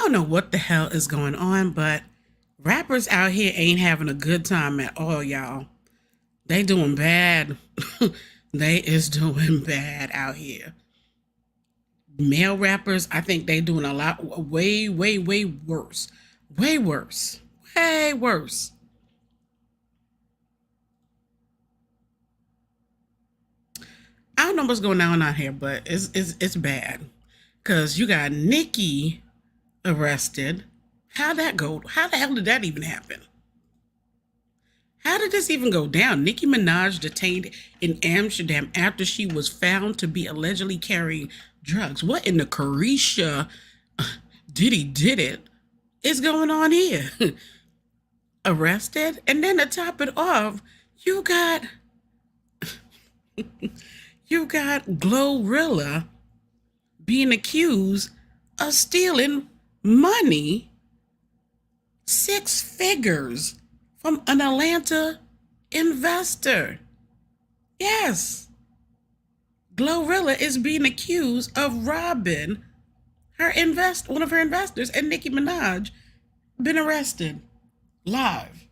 don't know what the hell is going on, but rappers out here ain't having a good time at all, y'all. They doing bad. They is doing bad out here. Male rappers, I think they doing a lot, way, way, way worse. Way worse. Way worse. I don't know what's going on out here, but it's bad. Cause you got Nicki arrested. How'd that go? How the hell did that even happen? How did this even go down? Nicki Minaj detained in Amsterdam after she was found to be allegedly carrying drugs. What in the Carisha did it is going on here? Arrested? And then to top it off, you got you got Glo Rilla being accused of stealing money, six figures, from an Atlanta investor. Yes, Glorilla is being accused of robbing one of her investors, and Nicki Minaj been arrested live.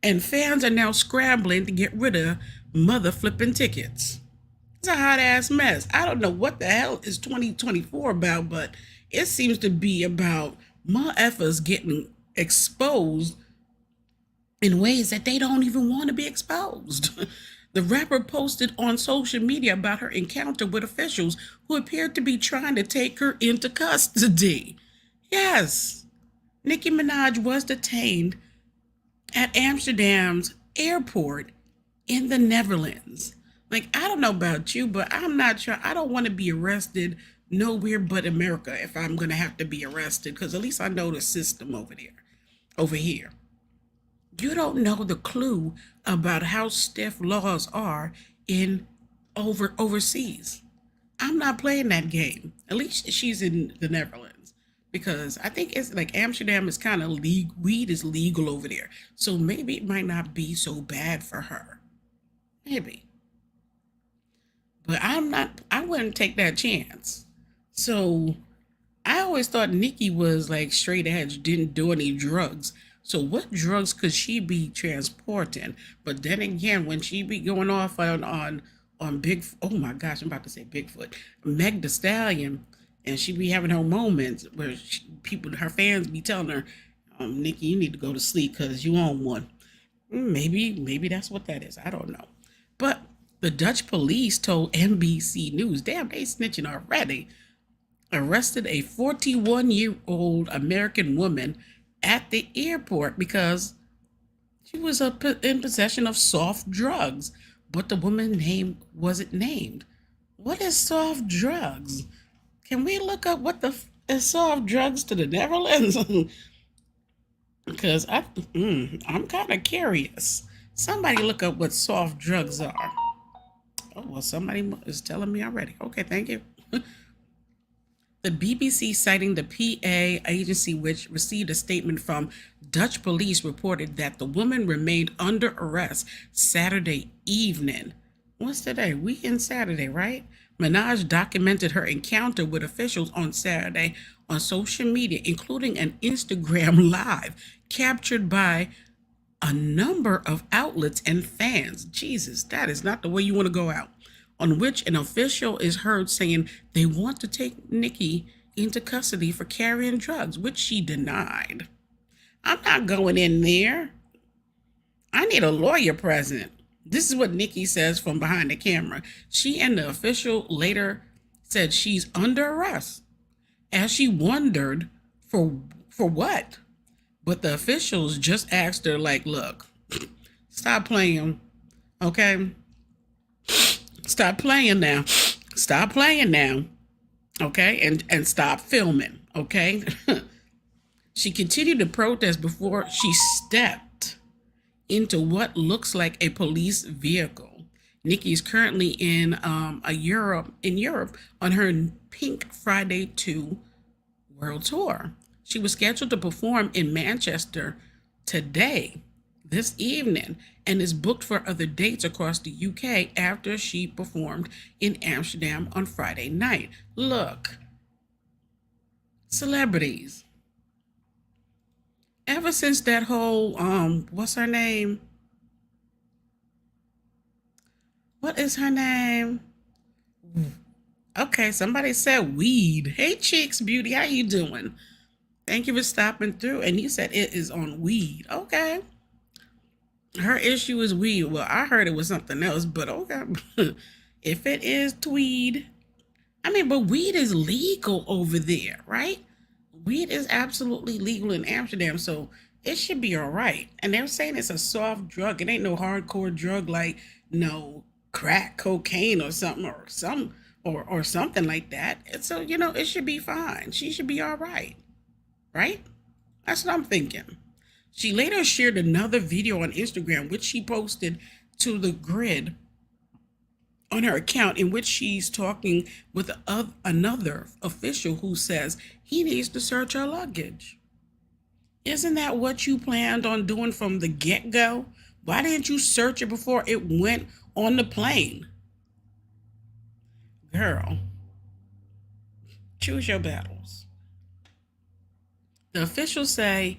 And fans are now scrambling to get rid of mother flipping tickets. It's a hot ass mess. I don't know what the hell is 2024 about, but it seems to be about motherfuckers getting exposed in ways that they don't even want to be exposed. The rapper posted on social media about her encounter with officials who appeared to be trying to take her into custody. Yes, Nicki Minaj was detained at Amsterdam's airport in the Netherlands. Like, I don't know about you, but I'm not sure. I don't want to be arrested nowhere but America if I'm going to have to be arrested, because at least I know the system over there, over here. You don't know the clue about how stiff laws are in overseas. I'm not playing that game. At least she's in the Netherlands, because I think it's like Amsterdam is kind of weed is legal over there. So maybe it might not be so bad for her. Maybe. But I wouldn't take that chance. So I always thought Nicki was like straight edge, didn't do any drugs. So what drugs could she be transporting? But then again, when she be going off on big, oh my gosh, I'm about to say Bigfoot, Meg the Stallion, and she be having her moments where her fans be telling her, Nicki, you need to go to sleep because you on one. Maybe that's what that is. I don't know. But the Dutch police told NBC News, damn, they snitching already, arrested a 41-year-old American woman at the airport because she was in possession of soft drugs, but the woman's name wasn't named. What is soft drugs? Can we look up what is soft drugs to the Netherlands? Because I'm kind of curious. Somebody look up what soft drugs are. Oh, well, somebody is telling me already. Okay, thank you. The BBC, citing the PA agency, which received a statement from Dutch police, reported that the woman remained under arrest Saturday evening. What's today? Weekend Saturday, right? Minaj documented her encounter with officials on Saturday on social media, including an Instagram live captured by a number of outlets and fans. Jesus, that is not the way you want to go out. On which an official is heard saying they want to take Nicki into custody for carrying drugs, which she denied. I'm not going in there. I need a lawyer present. This is what Nicki says from behind the camera. She and the official later said she's under arrest, as she wondered for what. But the officials just asked her, like, look, stop playing, okay? Stop playing now. Stop playing now. Okay? And stop filming. Okay? She continued to protest before she stepped into what looks like a police vehicle. Nicki is currently in Europe on her Pink Friday 2 world tour. She was scheduled to perform in Manchester today, this evening, and is booked for other dates across the UK after she performed in Amsterdam on Friday night. Look, celebrities, ever since that whole what's her name? What is her name? Okay, somebody said weed. Hey Cheeks Beauty, how you doing? Thank you for stopping through. And you said it is on weed. Okay. Her issue is weed. Well, I heard it was something else, but okay. If it is tweed, I mean, but weed is legal over there, right? Weed is absolutely legal in Amsterdam, so it should be all right. And they're saying it's a soft drug. It ain't no hardcore drug like no crack cocaine or something or something like that. And so, it should be fine. She should be all right. Right? That's what I'm thinking. She later shared another video on Instagram, which she posted to the grid on her account, in which she's talking with another official who says he needs to search her luggage. Isn't that what you planned on doing from the get-go? Why didn't you search it before it went on the plane? Girl, choose your battles. The officials say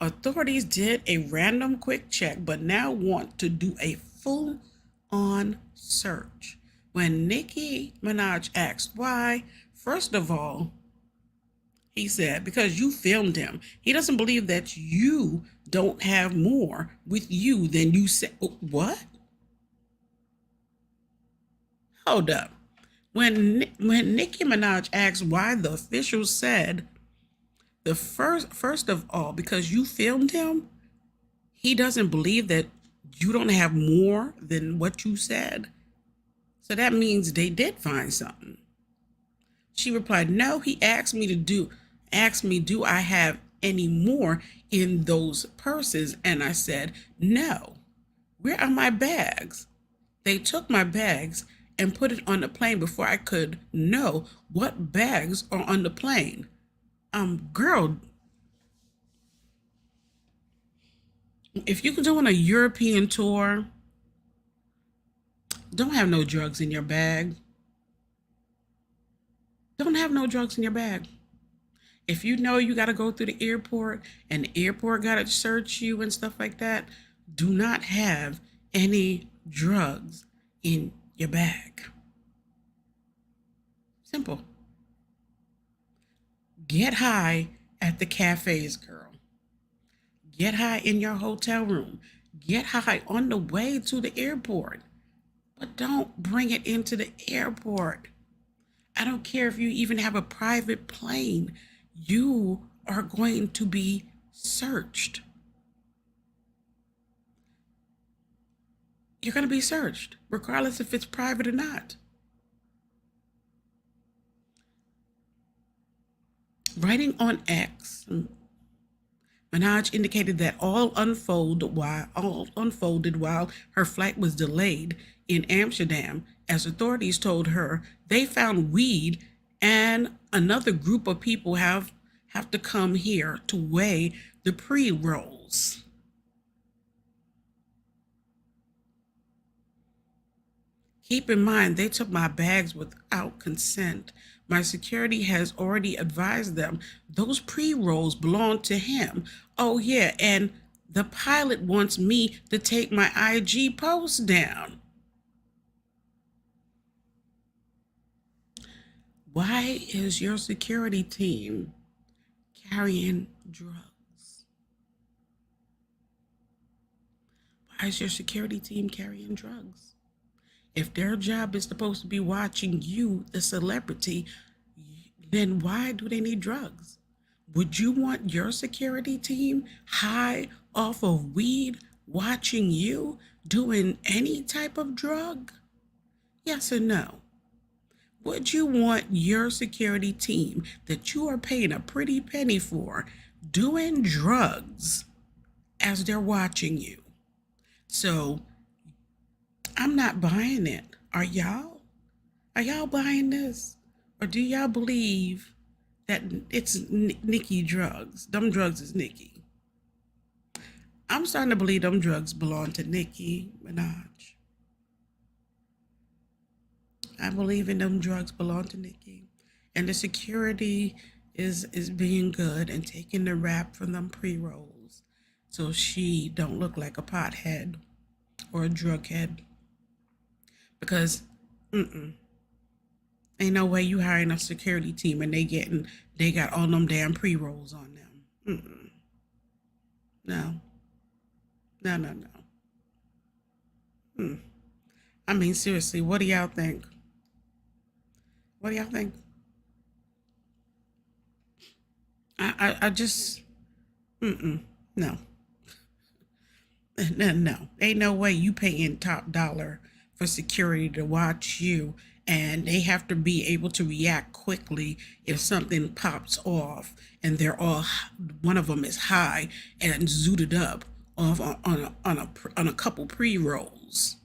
authorities did a random quick check, but now want to do a full-on search. When Nicki Minaj asked why, first of all, he said, because you filmed him. He doesn't believe that you don't have more with you than you said. What? Hold up. When Nicki Minaj asked why, the officials said, the first of all, because you filmed him, he doesn't believe that you don't have more than what you said. So that means they did find something. She replied, no, he asked me, do I have any more in those purses? And I said, no. Where are my bags? They took my bags and put it on the plane before I could know what bags are on the plane. Girl, if you're doing a European tour, don't have no drugs in your bag. Don't have no drugs in your bag. If you know you got to go through the airport and the airport got to search you and stuff like that, do not have any drugs in your bag. Simple. Get high at the cafes, girl. Get high in your hotel room. Get high on the way to the airport. But don't bring it into the airport. I don't care if you even have a private plane. You are going to be searched. You're going to be searched, regardless if it's private or not. Writing on X, Minaj indicated that all unfolded while her flight was delayed in Amsterdam, as authorities told her they found weed and another group of people have to come here to weigh the pre-rolls. Keep in mind, they took my bags without consent. My security has already advised them those pre-rolls belong to him. Oh yeah, and the pilot wants me to take my IG post down. Why is your security team carrying drugs? Why is your security team carrying drugs? If their job is supposed to be watching you, the celebrity, then why do they need drugs? Would you want your security team high off of weed watching you doing any type of drug? Yes or no? Would you want your security team that you are paying a pretty penny for doing drugs as they're watching you? So I'm not buying it. Are y'all? Are y'all buying this? Or do y'all believe that it's Nicki drugs? Them drugs is Nicki. I'm starting to believe them drugs belong to Nicki Minaj. I believe in them drugs belong to Nicki. And the security is being good and taking the rap from them pre-rolls. so she don't look like a pothead or a drug head. Because ain't no way you hiring a security team and they got all them damn pre rolls on them. No, no, no, no. I mean, seriously, what do y'all think? What do y'all think? I just no. No, no, ain't no way you paying top dollar for security to watch you, and they have to be able to react quickly if something pops off, and one of them is high and zooted up off on a couple pre rolls.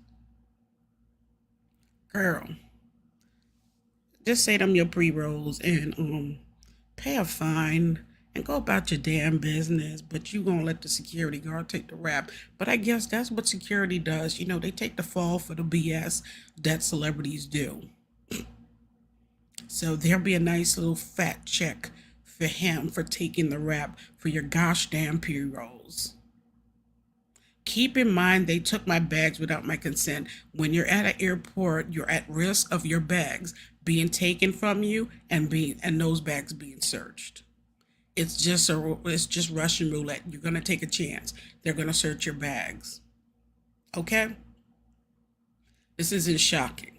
Girl, just say them your pre rolls and pay a fine and go about your damn business. But you gonna let the security guard take the rap. But I guess that's what security does. You know, they take the fall for the BS that celebrities do. So there'll be a nice little fat check for him for taking the rap for your gosh damn pre rolls. Keep in mind they took my bags without my consent. When you're at an airport, you're at risk of your bags being taken from you and those bags being searched. It's just Russian roulette. You're gonna take a chance. They're gonna search your bags. Okay? This isn't shocking.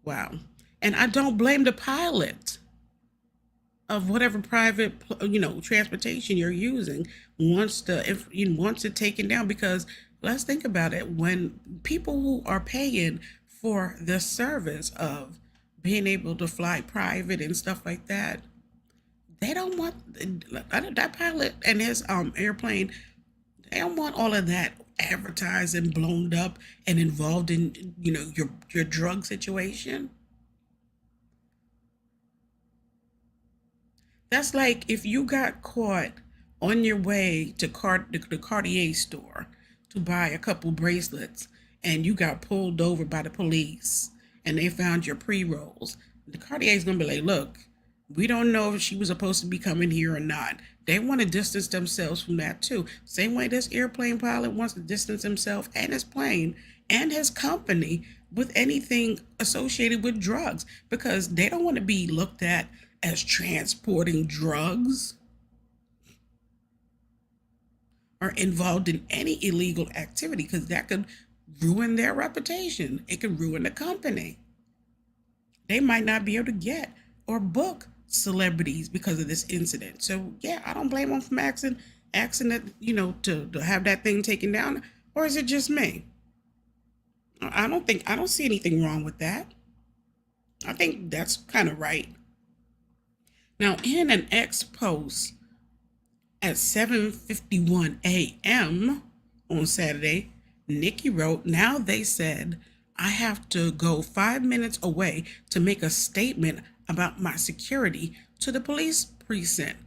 Wow. And I don't blame the pilot of whatever private transportation you're using wants to if you wants it taken down, because let's think about it. When people who are paying for the service of being able to fly private and stuff like that, they don't want that pilot and his airplane. They don't want all of that advertised and blown up and involved in your drug situation. That's like if you got caught on your way to the Cartier store to buy a couple bracelets and you got pulled over by the police and they found your pre rolls. The Cartier is going to be like, look, we don't know if she was supposed to be coming here or not. They want to distance themselves from that too. Same way this airplane pilot wants to distance himself and his plane and his company with anything associated with drugs, because they don't want to be looked at as transporting drugs or involved in any illegal activity, because that could ruin their reputation. It could ruin the company. They might not be able to get or book celebrities because of this incident. So yeah, I don't blame them for asking that, to have that thing taken down. Or is it just me? I don't see anything wrong with that. I think that's kind of right. Now, in an X post at 7:51 a.m. on Saturday, Nicki wrote, "Now they said I have to go 5 minutes away to make a statement about my security to the police precinct."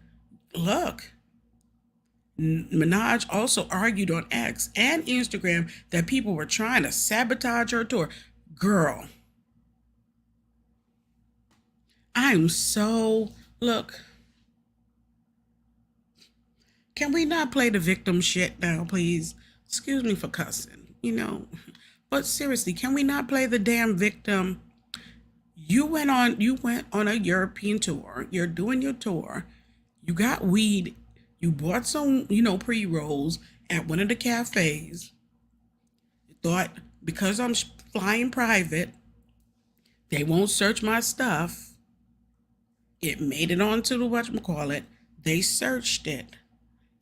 Look, Minaj also argued on X and Instagram that people were trying to sabotage her tour. Girl, I'm so look. Can we not play the victim shit now, please? Excuse me for cussing, But seriously, can we not play the damn victim? You went on a European tour. You're doing your tour. You got weed. You bought some, pre-rolls at one of the cafes. You thought because I'm flying private, they won't search my stuff. It made it onto the whatchamacallit. They searched it.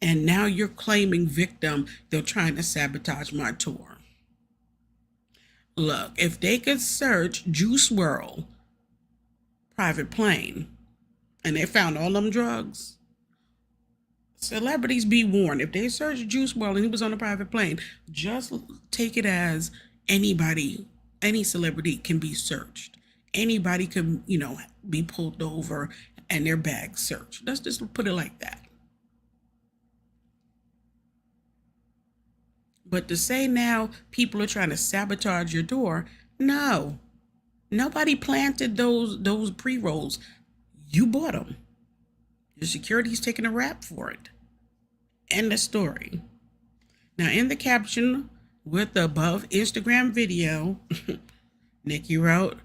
And now you're claiming victim. They're trying to sabotage my tour. Look, if they could search Juice World private plane and they found all them drugs, celebrities be warned. If they search Juice World and he was on a private plane, just take it as anybody, any celebrity can be searched. Anybody can, be pulled over and their bag searched. Let's just put it like that. But to say now people are trying to sabotage your door, No, nobody planted those pre-rolls. You bought them. Your security's taking a rap for it. End of story. Now, in the caption with the above Instagram video, Nicki wrote,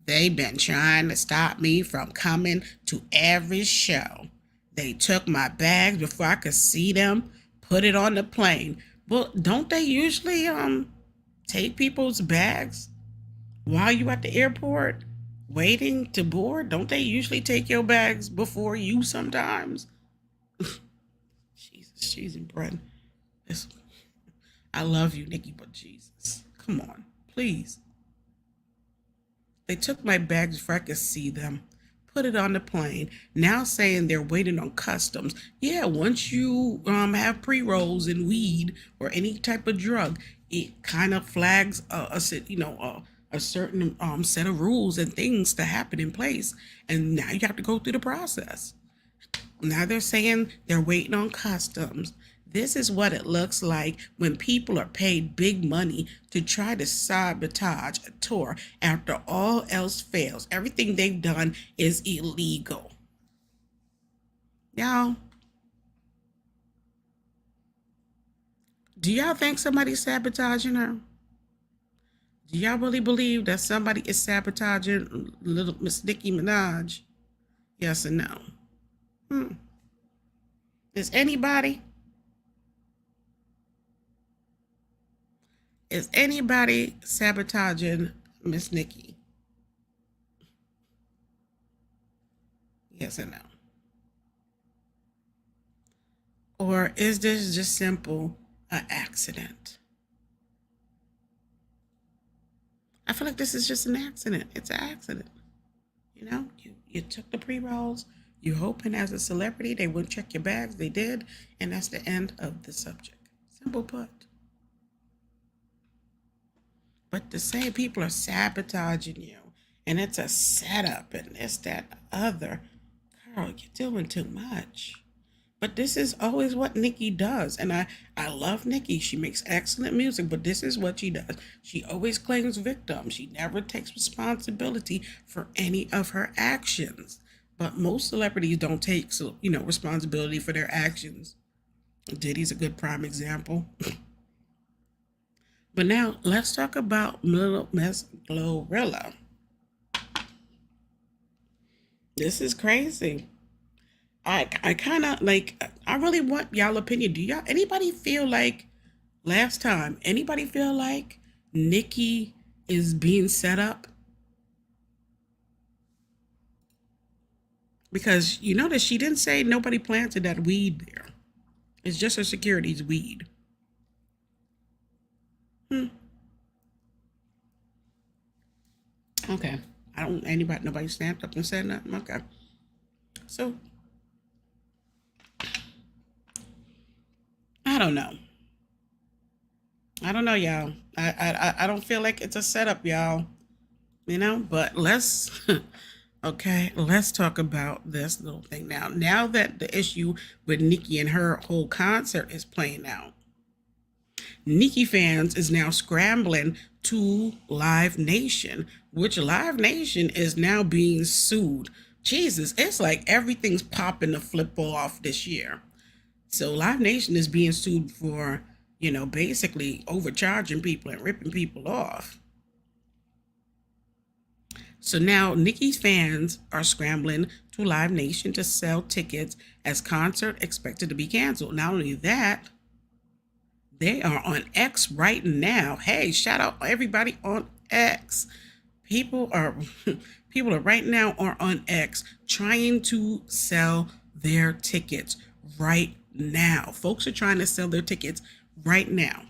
"They've been trying to stop me from coming to every show. They took my bags before I could see them, put it on the plane." Well, don't they usually take people's bags while you at the airport waiting to board? Don't they usually take your bags before you sometimes? Jesus, cheese and bread. This, I love you, Nicki, but Jesus, come on, please. They took my bags before I could see them, put it on the plane. Now saying they're waiting on customs. Yeah, once you have pre-rolls and weed or any type of drug, it kind of flags a certain set of rules and things to happen in place, and now you have to go through the process. Now they're saying they're waiting on customs. This is what it looks like when people are paid big money to try to sabotage a tour after all else fails. Everything they've done is illegal. Y'all, do y'all think somebody's sabotaging her? Do y'all really believe that somebody is sabotaging little Miss Nicki Minaj? Yes or no? Is anybody? Is anybody sabotaging Miss Nicki? Yes or no? Or is this just simple an accident? I feel like this is just an accident. It's an accident. You took the pre-rolls. You hoping as a celebrity they wouldn't check your bags. They did, and that's the end of the subject. Simple put. But to say people are sabotaging you and it's a setup and this, that, other, girl, you're doing too much. But this is always what Nicki does. And I love Nicki. She makes excellent music, but this is what she does. She always claims victim. She never takes responsibility for any of her actions. But most celebrities don't take, responsibility for their actions. Diddy's a good prime example. But now let's talk about Little Miss Glorilla. This is crazy. I kind of like, I really want y'all opinion. Do y'all, anybody feel like last time, anybody feel like Nicki is being set up? Because you notice she didn't say nobody planted that weed there. It's just her security's weed. Okay. I don't, nobody snapped up and said nothing. Okay. So, I don't know. I don't know, y'all. I don't feel like it's a setup, y'all. But let's, okay, let's talk about this little thing now. Now that the issue with Nicki and her whole concert is playing out, Nicki fans is now scrambling to Live Nation, which Live Nation is now being sued. Jesus, it's like everything's popping to flip off this year. So Live Nation is being sued for, basically overcharging people and ripping people off. So now Nicki's fans are scrambling to Live Nation to sell tickets as concert expected to be canceled. Not only that, they are on X right now. Hey, shout out everybody on X. People are people are right now are on X trying to sell their tickets right now. Folks are trying to sell their tickets right now.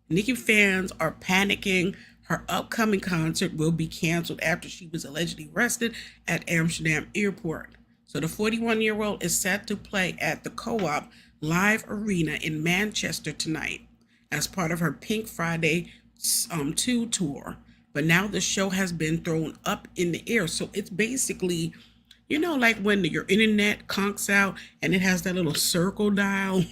Nicki fans are panicking. Her upcoming concert will be canceled after she was allegedly arrested at Amsterdam airport. So the 41-year-old is set to play at the Co-op Live Arena in Manchester tonight as part of her Pink Friday 2 tour. But now the show has been thrown up in the air. So it's basically, like when your internet conks out and it has that little circle dial,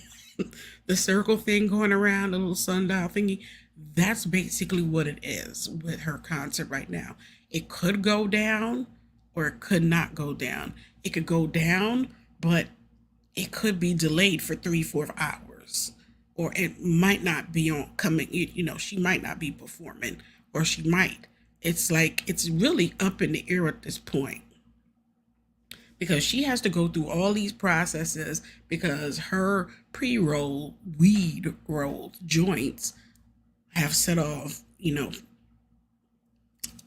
the circle thing going around, the little sundial thingy. That's basically what it is with her concert right now. It could go down or it could not go down. It could go down, but it could be delayed for 3, 4 hours. Or it might not be on coming, she might not be performing, or she might. It's like, it's really up in the air at this point because she has to go through all these processes because her pre-roll weed rolled joints have set off,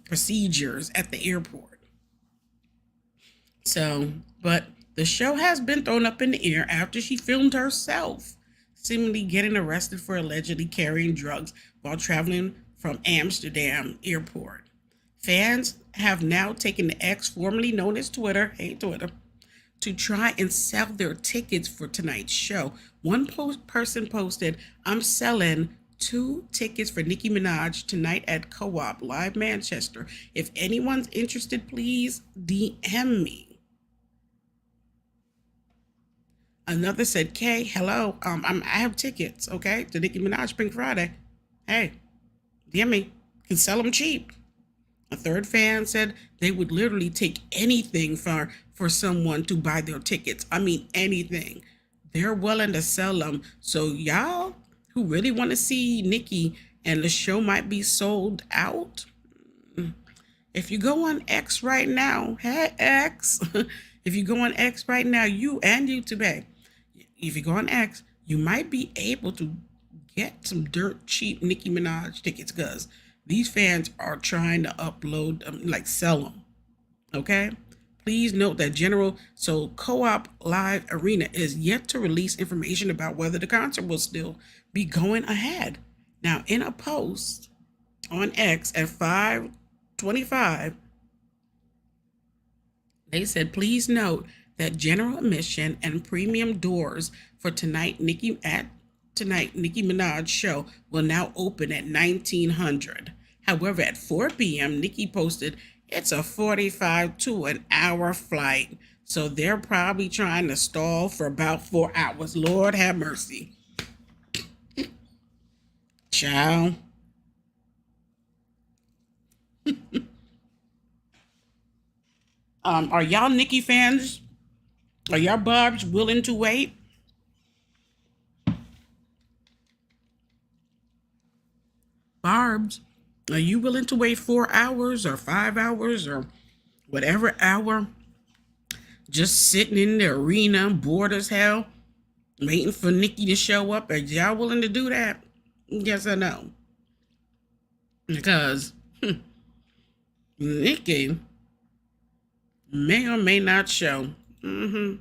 procedures at the airport. So, but the show has been thrown up in the air after she filmed herself seemingly getting arrested for allegedly carrying drugs while traveling from Amsterdam airport. Fans have now taken the X, formerly known as Twitter, hey Twitter, to try and sell their tickets for tonight's show. One person posted, "I'm selling 2 tickets for Nicki Minaj tonight at Co-op Live Manchester. If anyone's interested, please DM me." Another said, "Kay, hello, I have tickets, okay, to Nicki Minaj Pink Friday. Hey, DM me. Can sell them cheap." A third fan said they would literally take anything for someone to buy their tickets. I mean, anything. They're willing to sell them. So y'all who really want to see Nicki and the show might be sold out, if you go on X right now, hey X, if you go on X right now, you and YouTube, hey, if you go on X, you might be able to get some dirt cheap Nicki Minaj tickets because these fans are trying to upload them, like sell them. Okay? Please note that Co-op Live Arena is yet to release information about whether the concert will still be going ahead. Now, in a post on X at 5:25, they said, "Please note that general admission and premium doors for Nicki Minaj show will now open at 1900. However, at 4 p.m., Nicki posted, it's a 45 to an hour flight. So they're probably trying to stall for about 4 hours. Lord have mercy." Ciao. Are y'all Nicki fans? Are y'all Barbs willing to wait? Barbs, are you willing to wait 4 hours or 5 hours or whatever hour? Just sitting in the arena, bored as hell, waiting for Nicki to show up? Are y'all willing to do that? Yes or no? Because Nicki may or may not show. You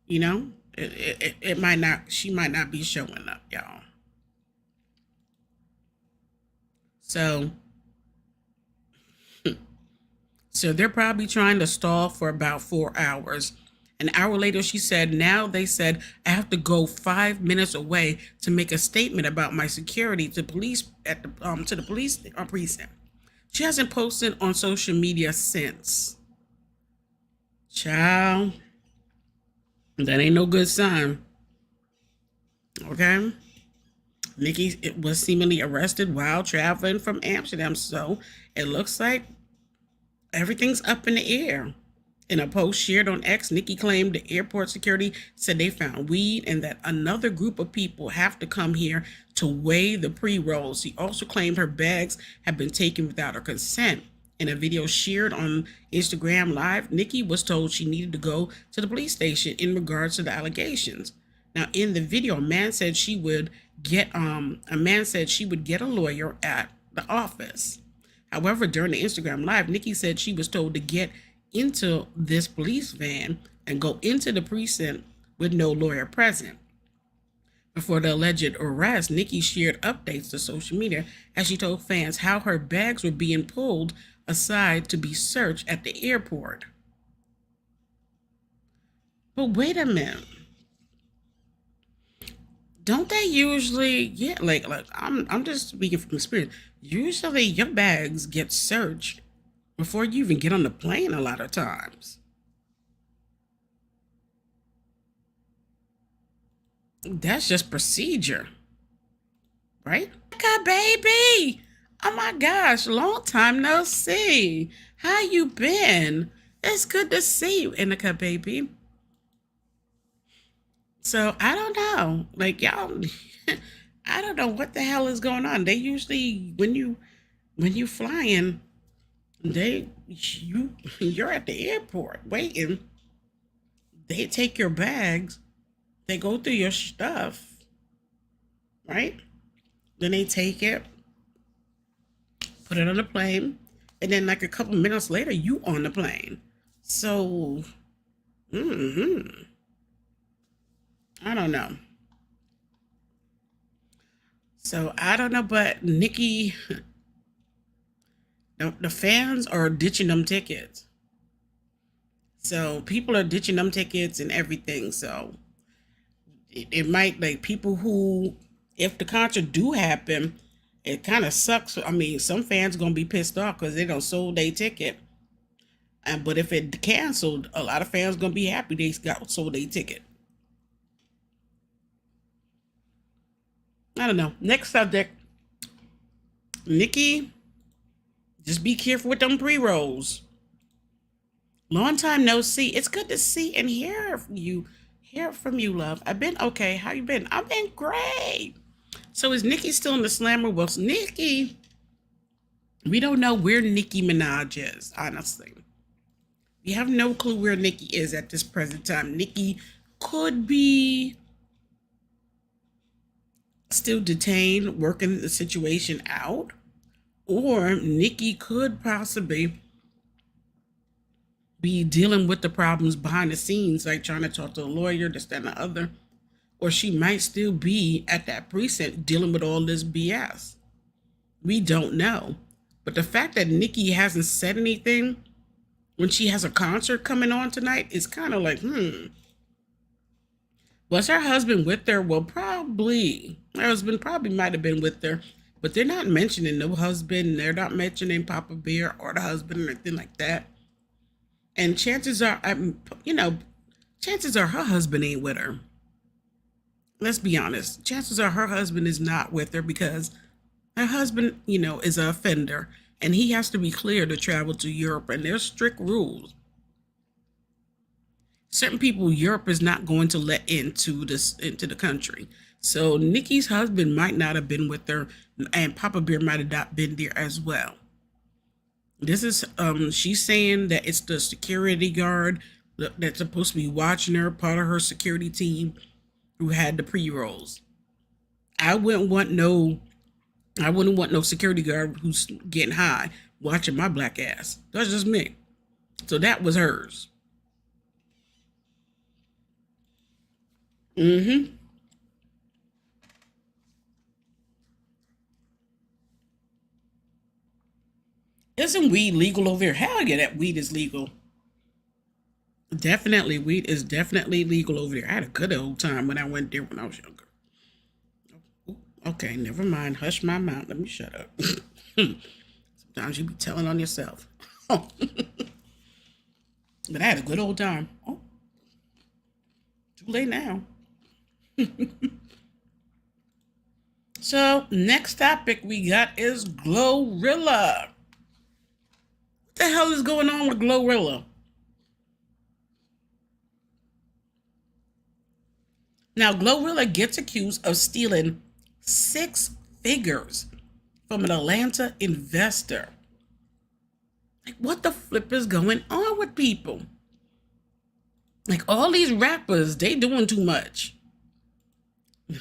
know, it might not, she might not be showing up, y'all. So, so they're probably trying to stall for about 4 hours. An hour later, she said, "Now they said I have to go 5 minutes away to make a statement about my security to police at the to the police precinct." She hasn't posted on social media since. Child, that ain't no good sign. Okay. Nicki was seemingly arrested while traveling from Amsterdam, so it looks like everything's up in the air. In a post shared on X, Nicki claimed the airport security said they found weed and that another group of people have to come here to weigh the pre-rolls. She also claimed her bags had been taken without her consent. In a video shared on Instagram Live, Nicki was told she needed to go to the police station in regards to the allegations. Now, in the video, a man said she would get a lawyer at the office. However, during the Instagram Live, Nicki said she was told to get into this police van and go into the precinct with no lawyer present. Before the alleged arrest, Nicki shared updates to social media as she told fans how her bags were being pulled aside to be searched at the airport. But wait a minute. Don't they usually get like I'm just speaking from experience. Usually your bags get searched before you even get on the plane a lot of times. That's just procedure. right? Nika, baby. Oh my gosh, long time no see. How you been? It's good to see you, Inika, baby. So I don't know, like y'all. I don't know what the hell is going on. They usually when you flying, you're at the airport waiting. They take your bags. They go through your stuff, right? Then they take it, put it on the plane, and then like a couple minutes later, you on the plane. So, mm-hmm, I don't know. So I don't know, but Nicki, the fans are ditching them tickets. So people are ditching them tickets and everything. So it might, like, people who, if the concert do happen, it kind of sucks. I mean, some fans gonna be pissed off because they don't sold their ticket. And but if it canceled, a lot of fans gonna be happy they got sold their ticket. I don't know. Next subject, Nicki. Just be careful with them pre rolls. Long time no see. It's good to see and hear from you. Hear from you, love. I've been okay. How you been? I've been great. So is Nicki still in the slammer? Well, Nicki, we don't know where Nicki Minaj is, honestly. We have no clue where Nicki is at this present time. Nicki could be still detained, working the situation out, or Nicki could possibly be dealing with the problems behind the scenes, like trying to talk to a lawyer, this, that, and the other. Or she might still be at that precinct dealing with all this BS. We don't know. But the fact that Nicki hasn't said anything when she has a concert coming on tonight is kind of like, Was her husband with her? Well, probably. Her husband probably might have been with her. But they're not mentioning no husband. They're not mentioning Papa Bear or the husband or anything like that. And chances are, chances are her husband ain't with her. Let's be honest. Chances are her husband is not with her because her husband, is an offender and he has to be cleared to travel to Europe, and there's strict rules. Certain people Europe is not going to let into the country. So Nicki's husband might not have been with her, and Papa Bear might have not been there as well. This is she's saying that it's the security guard that's supposed to be watching her, part of her security team, who had the pre-rolls. I wouldn't want no security guard who's getting high watching my black ass. That's just me. So that was hers. Mm-hmm. Isn't weed legal over here? Hell yeah, that weed is legal. Definitely, weed is definitely legal over there. I had a good old time when I went there when I was younger. Okay, never mind. Hush my mouth. Let me shut up. Sometimes you be telling on yourself. But I had a good old time. Oh, too late now. So next topic we got is Glorilla. What the hell is going on with Glorilla? Now, Glorilla gets accused of stealing 6 figures from an Atlanta investor. Like, what the flip is going on with people? Like, all these rappers, they doing too much.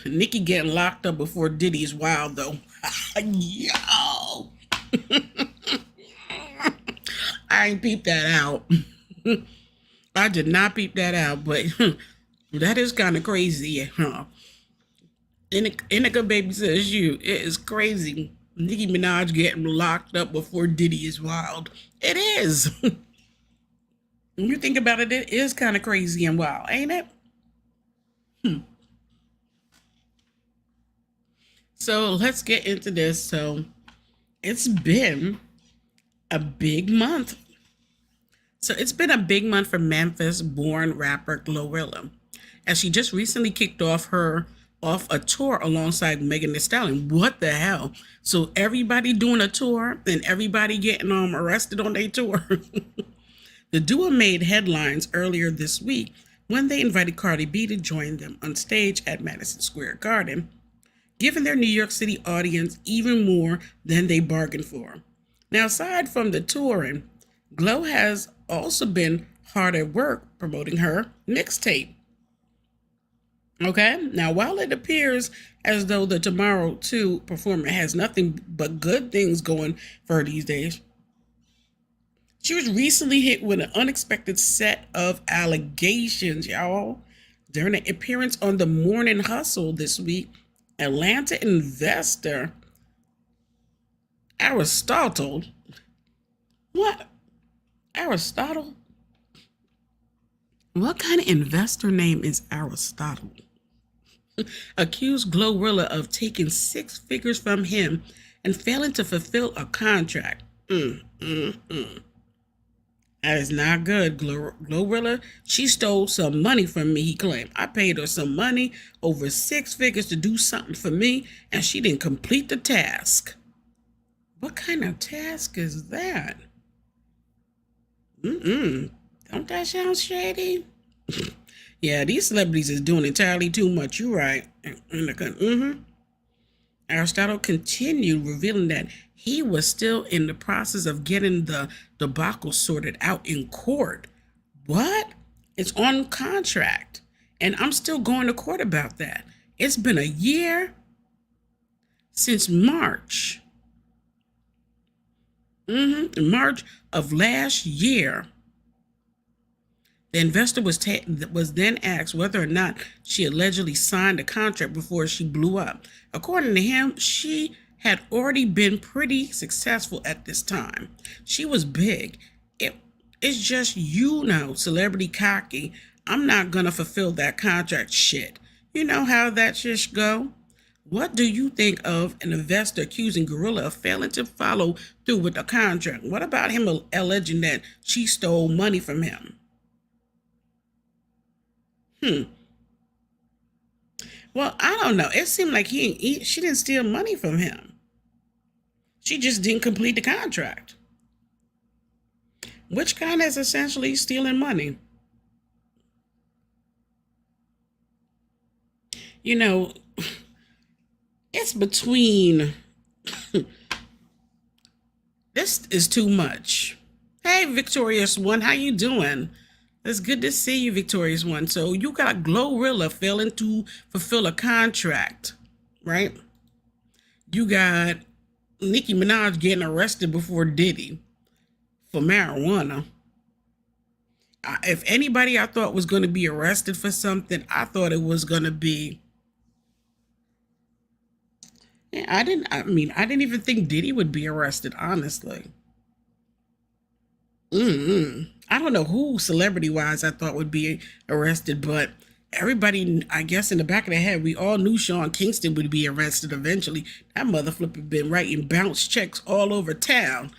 Nicki getting locked up before Diddy is wild, though. Yo! I ain't peeped that out. I did not peep that out, but that is kind of crazy, huh? Inika Baby says it is crazy. Nicki Minaj getting locked up before Diddy is wild. It is. When you think about it, it is kind of crazy and wild, ain't it? So let's get into this. So it's been a big month. So it's been a big month for Memphis-born rapper Glorilla, as she just recently kicked off her off a tour alongside Megan Thee Stallion. What the hell? So everybody doing a tour and everybody getting arrested on their tour. The duo made headlines earlier this week when they invited Cardi B to join them on stage at Madison Square Garden, giving their New York City audience even more than they bargained for. Now, aside from the touring, Glo has also been hard at work promoting her mixtape. Okay, now while it appears as though the Tomorrow 2 performer has nothing but good things going for her these days, she was recently hit with an unexpected set of allegations, y'all. During an appearance on the Morning Hustle this week, Atlanta investor Aristotle, what? Aristotle? What kind of investor name is Aristotle? Accused Glorilla of taking 6 figures from him and failing to fulfill a contract. That is not good. Glorilla, she stole some money from me, he claimed. I paid her some money, over 6 figures, to do something for me, and she didn't complete the task. What kind of task is that? Don't that sound shady? Yeah, these celebrities is doing entirely too much. You're right. Aristotle continued, revealing that he was still in the process of getting the debacle sorted out in court. What? It's on contract, and I'm still going to court about that. It's been a year since March. In March of last year. The investor was then asked whether or not she allegedly signed a contract before she blew up. According to him, she had already been pretty successful at this time. She was big. It's just, celebrity cocky. I'm not going to fulfill that contract shit. You know how that shit go? What do you think of an investor accusing Glorilla of failing to follow through with a contract? What about him alleging that she stole money from him? Well, I don't know. It seemed like she didn't steal money from him. She just didn't complete the contract, which kind of is essentially stealing money. It's between. This is too much. Hey, Victorious One, how you doing? It's good to see you, Victorious One. So you got Glorilla failing to fulfill a contract, right? You got Nicki Minaj getting arrested before Diddy for marijuana. If anybody I thought was going to be arrested for something, I thought it was going to be. I didn't even think Diddy would be arrested, honestly. I don't know who celebrity-wise I thought would be arrested, but everybody, I guess in the back of their head, we all knew Sean Kingston would be arrested eventually. That motherfucker been writing bounce checks all over town.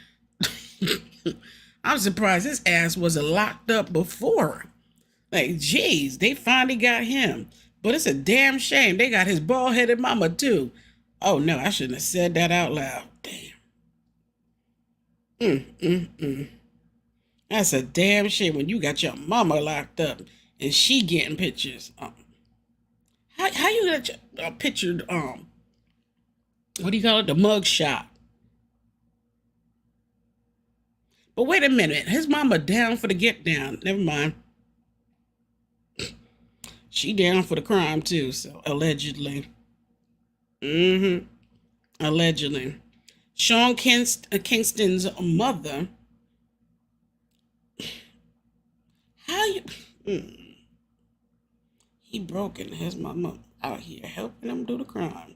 I'm surprised his ass wasn't locked up before. Like, geez, they finally got him. But it's a damn shame they got his bald-headed mama, too. Oh, no, I shouldn't have said that out loud. Damn. That's a damn shame when you got your mama locked up and she getting pictures. How you got your pictured, what do you call it? The mug shot. But wait a minute. His mama down for the get down. Never mind. She down for the crime too, so allegedly. Allegedly. Sean Kingston's mother. How you? He broken his mama out here helping him do the crime.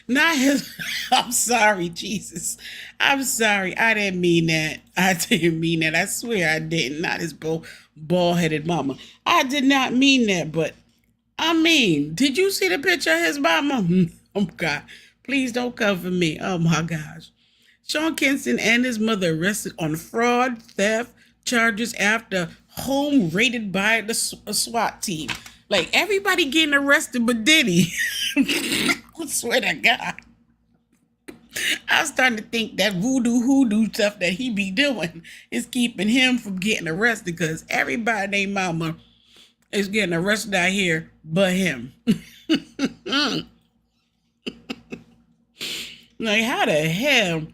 Not his. I'm sorry, Jesus. I'm sorry. I didn't mean that. I swear I didn't. Not his bald-headed mama. I did not mean that, but did you see the picture of his mama? Oh, God. Please don't cover me. Oh, my gosh. Sean Kingston and his mother arrested on fraud, theft charges after home raided by a SWAT team. Like everybody getting arrested but Diddy. I swear to God. I was starting to think that voodoo hoodoo stuff that he be doing is keeping him from getting arrested because everybody named mama is getting arrested out here but him. Like, how the hell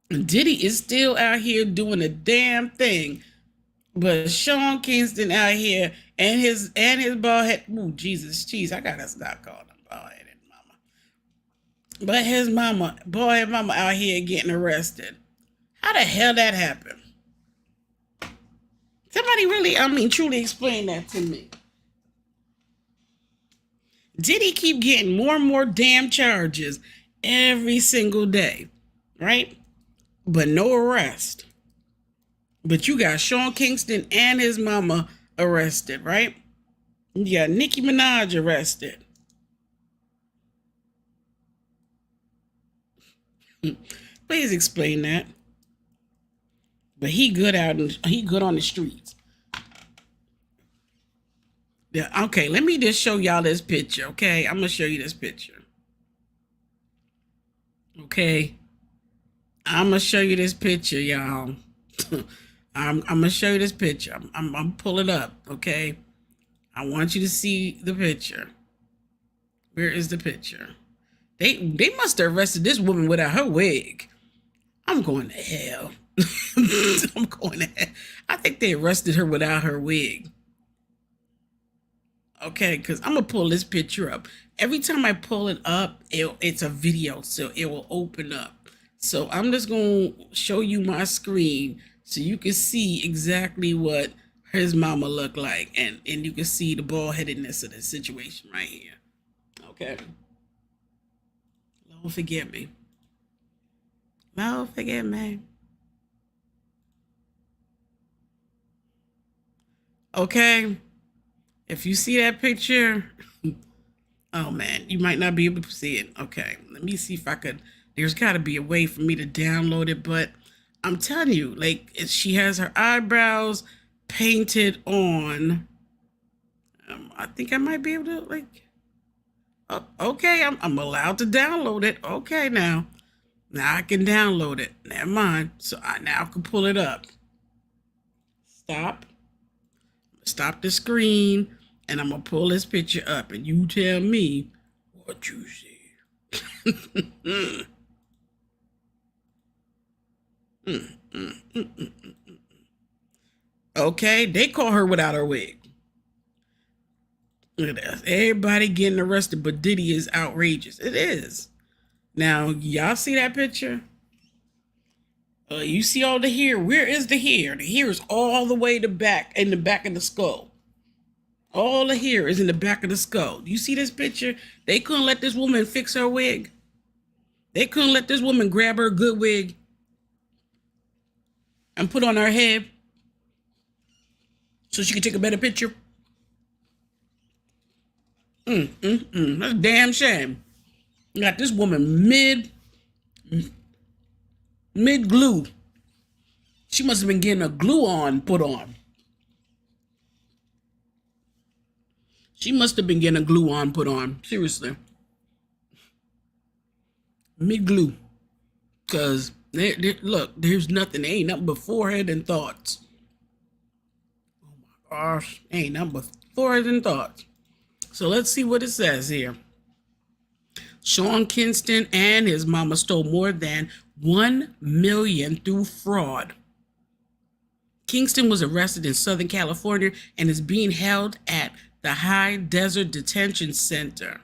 Diddy is still out here doing a damn thing, but Sean Kingston out here and his bald head. Ooh, Jesus, jeez, I gotta stop calling him bald headed mama. But his mama, bald headed mama, out here getting arrested. How the hell that happened? Somebody really, truly explain that to me. Diddy keep getting more and more damn charges every single day, right? But no arrest. But you got Sean Kingston and his mama arrested, right? You got Nicki Minaj arrested. Please explain that. But he good on the streets. Yeah, okay, let me just show y'all this picture, okay? I'm gonna show you this picture. Okay. I'm gonna show you this picture, y'all. I'm gonna show you this picture. I'm pull it up, okay? I want you to see the picture. Where is the picture? They must have arrested this woman without her wig. I'm going to hell. I'm going to hell. I think they arrested her without her wig. Okay, because I'm gonna pull this picture up. Every time I pull it up, it's a video, so it will open up. So I'm just gonna show you my screen so you can see exactly what his mama looked like, and you can see the bald-headedness of the situation right here. Okay. Lord forgive me. Lord forgive me. Okay. If you see that picture, oh man, you might not be able to see it. Okay, let me see if I could. There's got to be a way for me to download it, but I'm telling you, like, she has her eyebrows painted on. I think I might be able to, like. Oh, okay, I'm allowed to download it. Okay, now I can download it. Never mind. So I now can pull it up. Stop the screen, and I'm gonna pull this picture up, and you tell me what you see. Okay, they caught her without her wig. Look at that. Everybody getting arrested, but Diddy is outrageous. It is. Now, y'all see that picture? You see all the hair. Where is the hair? The hair is all the way to back, in the back of the skull. All the hair is in the back of the skull. You see this picture? They couldn't let this woman fix her wig. They couldn't let this woman grab her good wig and put on her head so she could take a better picture. That's a damn shame. You got this woman mid glue. She must have been getting a glue on put on. She must have been getting a glue on put on. Seriously. Mid glue. Because, look, there's nothing. There ain't nothing but forehead and thoughts. Oh my gosh. Ain't nothing but forehead and thoughts. So let's see what it says here. Sean Kingston and his mama stole more than $1 million through fraud. Kingston was arrested in Southern California and is being held at the High Desert Detention Center.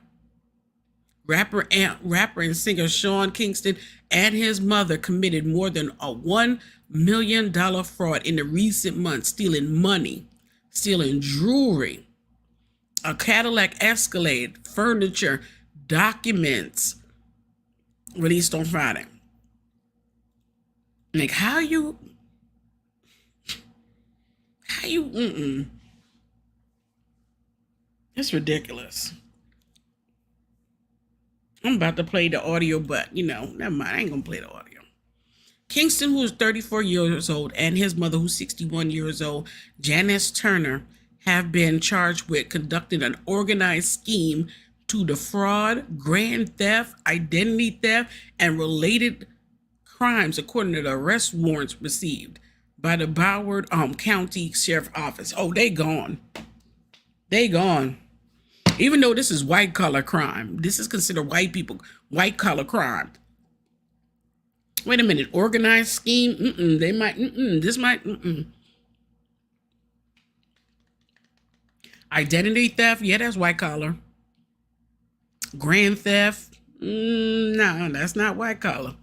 Rapper and singer Sean Kingston and his mother committed more than a $1 million fraud in the recent months, stealing money, stealing jewelry, a Cadillac Escalade, furniture, documents, released on Friday. Like, how you, It's ridiculous. I'm about to play the audio, but, never mind. I ain't going to play the audio. Kingston, who is 34 years old, and his mother, who's 61 years old, Janice Turner, have been charged with conducting an organized scheme to defraud, grand theft, identity theft, and related crimes, according to the arrest warrants received by the Broward County Sheriff Office. Oh, they gone. They gone. Even though this is white collar crime, this is considered white collar crime. Wait a minute, organized scheme? This might. Identity theft? Yeah, that's white collar. Grand theft? No, that's not white collar.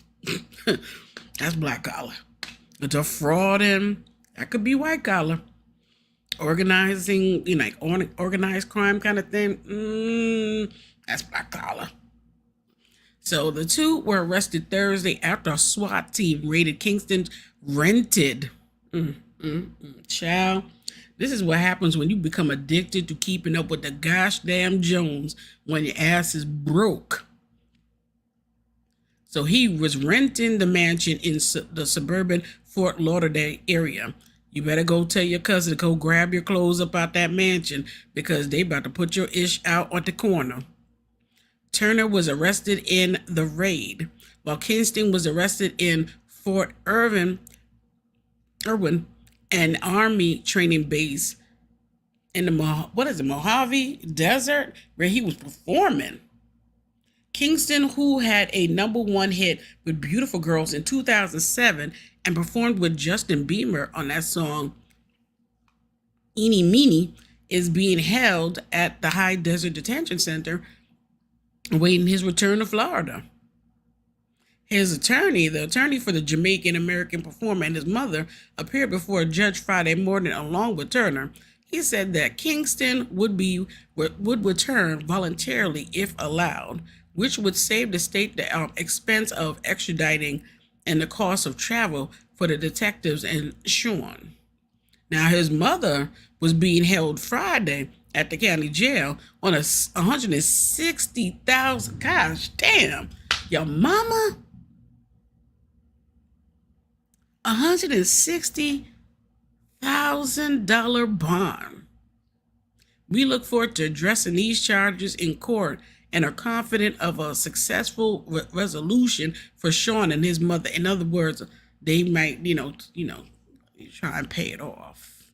That's black collar. Defrauding? That could be white collar. Organizing, like organized crime kind of thing? That's black collar. So the two were arrested Thursday after a SWAT team raided Kingston's rented. Child, this is what happens when you become addicted to keeping up with the gosh damn Jones when your ass is broke. So he was renting the mansion in the suburban Fort Lauderdale area. You better go tell your cousin to go grab your clothes up out that mansion because they about to put your ish out on the corner. Turner was arrested in the raid, while Kingston was arrested in Fort Irwin, an Army training base in the Mojave Desert, where he was performing. Kingston, who had a #1 hit with Beautiful Girls in 2007 and performed with Justin Bieber on that song Eeny Meeny, is being held at the High Desert Detention Center awaiting his return to Florida. His attorney, the attorney for the Jamaican American performer, and his mother appeared before a judge Friday morning along with Turner. He said that Kingston would return voluntarily if allowed, which would save the state the expense of extraditing and the cost of travel for the detectives and Sean. Now, his mother was being held Friday at the county jail on a $160,000. Gosh damn, your mama, $160,000 bond. We look forward to addressing these charges in court and are confident of a successful resolution for Sean and his mother. In other words, they might, try and pay it off.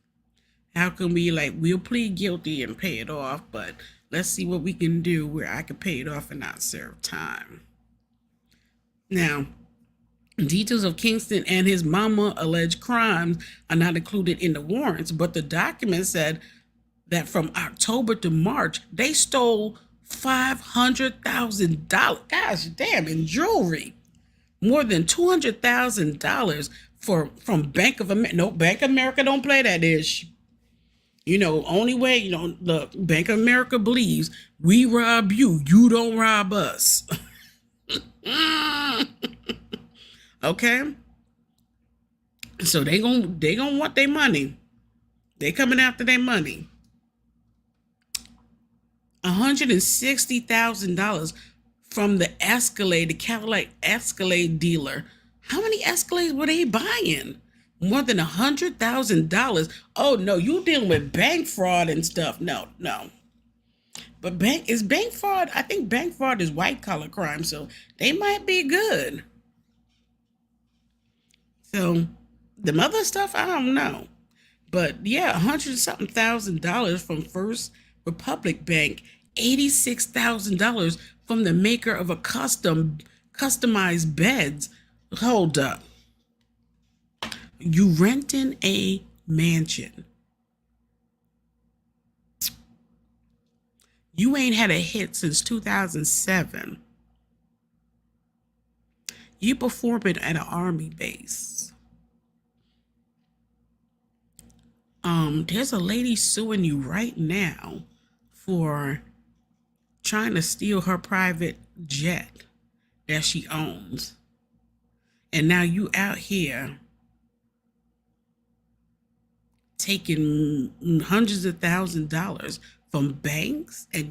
How can we, we'll plead guilty and pay it off, but let's see what we can do where I can pay it off and not serve time. Now, details of Kingston and his mama alleged crimes are not included in the warrants, but the document said that from October to March, they stole $500,000. Gosh damn, in jewelry. More than $200,000 from Bank of America. No, Bank of America don't play that ish. Only way, the Bank of America believes we rob you, you don't rob us. Okay? So they gonna want their money. They coming after their money. $160,000 from the Escalade, the Cadillac Escalade dealer. How many Escalades were they buying? More than $100,000. Oh no, you dealing with bank fraud and stuff. No. But bank fraud. I think bank fraud is white collar crime, so they might be good. So the other stuff, I don't know. But yeah, $100,000 from First Republic Bank, $86,000 from the maker of a customized beds. Hold up. You renting a mansion. You ain't had a hit since 2007. You performing at an army base. There's a lady suing you right now for trying to steal her private jet that she owns. And now you out here taking hundreds of $1,000s from banks, and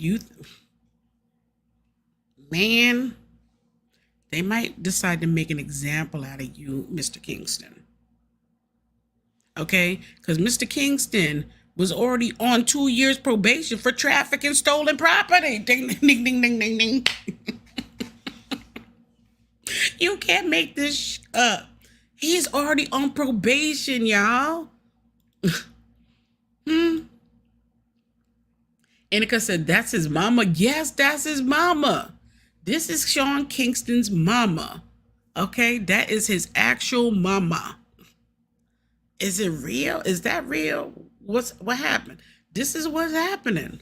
man, they might decide to make an example out of you, Mr. Kingston. Okay? Because Mr. Kingston was already on 2 years probation for trafficking stolen property. Ding, ding, ding, ding, ding, ding. You can't make this up. He's already on probation, y'all. Annika said, that's his mama. Yes, that's his mama. This is Sean Kingston's mama. Okay, that is his actual mama. Is it real? Is that real? What happened? This is what's happening.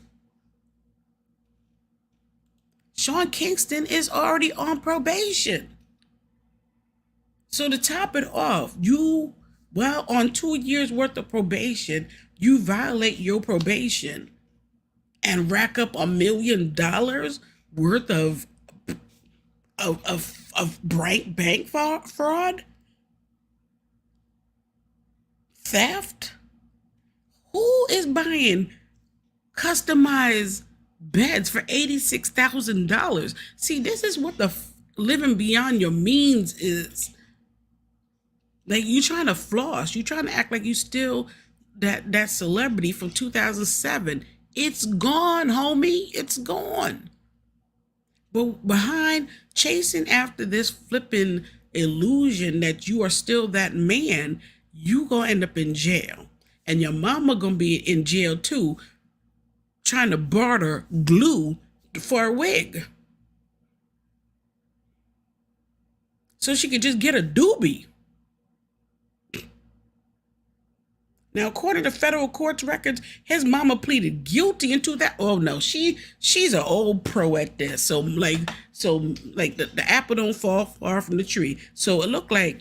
Sean Kingston is already on probation. So to top it off, while on 2 years worth of probation, you violate your probation and rack up $1 million worth of bank fraud, theft. Who is buying customized beds for $86,000? See, this is what the living beyond your means is. Like, you trying to floss, you trying to act like you still that celebrity from 2007. It's gone, homie. It's gone. But behind chasing after this flipping illusion that you are still that man, you gonna end up in jail. And your mama gonna be in jail too, trying to barter glue for a wig. So she could just get a doobie. Now, according to federal court records, his mama pleaded guilty in 2000. Oh no, she's an old pro at this. So like the apple don't fall far from the tree. So it looked like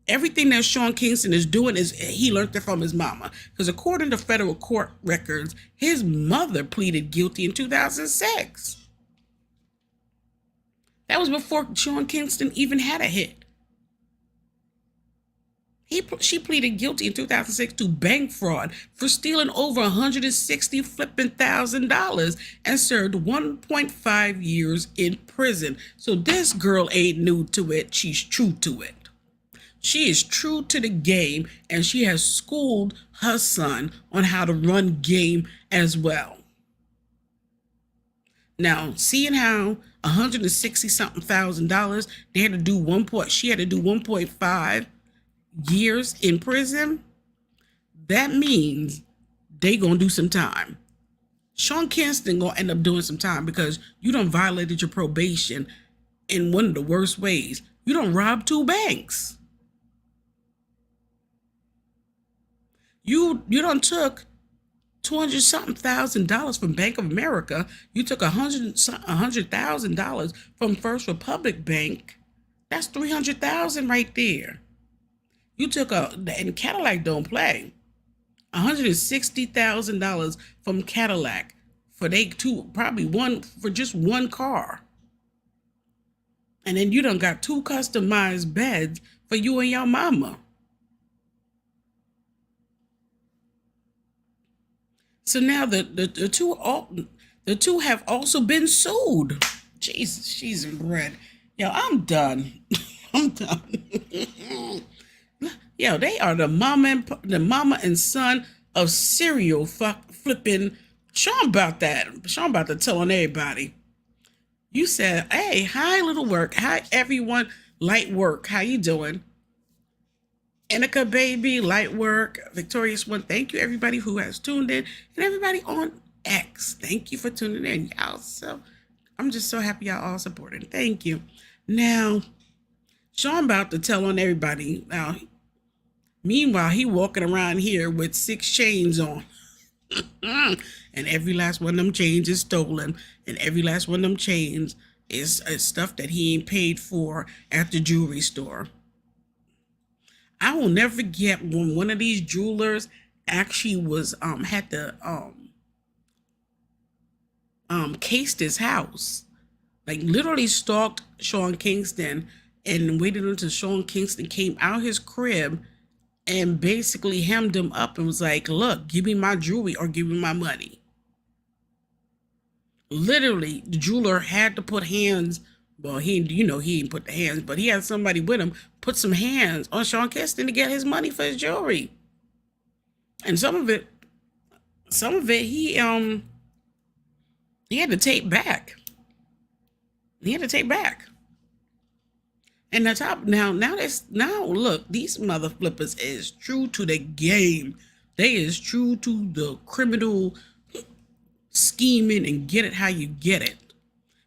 everything that Sean Kingston is doing is he learned it from his mama. Because according to federal court records, his mother pleaded guilty in 2006. That was before Sean Kingston even had a hit. She pleaded guilty in 2006 to bank fraud for stealing over $160,000 and served 1.5 years in prison. So this girl ain't new to it. She's true to it. She is true to the game, and she has schooled her son on how to run game as well. Now, seeing how $160,000, they had to do she had to do 1.5 years in prison, that means they gonna do some time. Sean Kingston gonna end up doing some time because you done violated your probation in one of the worst ways. You done robbed 2 banks. You done took $200,000 from Bank of America. You took $100,000 from First Republic Bank. That's $300,000 right there. You took and Cadillac don't play, $160,000 from Cadillac for just one car. And then you done got 2 customized beds for you and your mama. So now the two have also been sued. Jesus, she's in bread. Yo, I'm done. I'm done. Yo, they are the mama and son of serial flipping. Sean about that. Sean about to tell on everybody. You said, hey, hi, little work. Hi, everyone. Light work. How you doing? Annika, baby, light work. Victorious one. Thank you, everybody who has tuned in. And everybody on X. Thank you for tuning in, y'all. So I'm just so happy y'all all supporting. Thank you. Now, Sean about to tell on everybody. Now, meanwhile, he walking around here with 6 chains on. And every last one of them chains is stolen. And every last one of them chains is stuff that he ain't paid for at the jewelry store. I will never forget when one of these jewelers actually was had to cased his house. Like, literally stalked Sean Kingston and waited until Sean Kingston came out his crib and basically hemmed him up and was like, look, give me my jewelry or give me my money. Literally, the jeweler had to put hands. Well, he didn't put the hands, but he had somebody with him put some hands on Sean Kingston to get his money for his jewelry. And some of it some of it he had to take back. He had to take back. And the top now look, these mother flippers is true to the game. They is true to the criminal scheming and get it how you get it.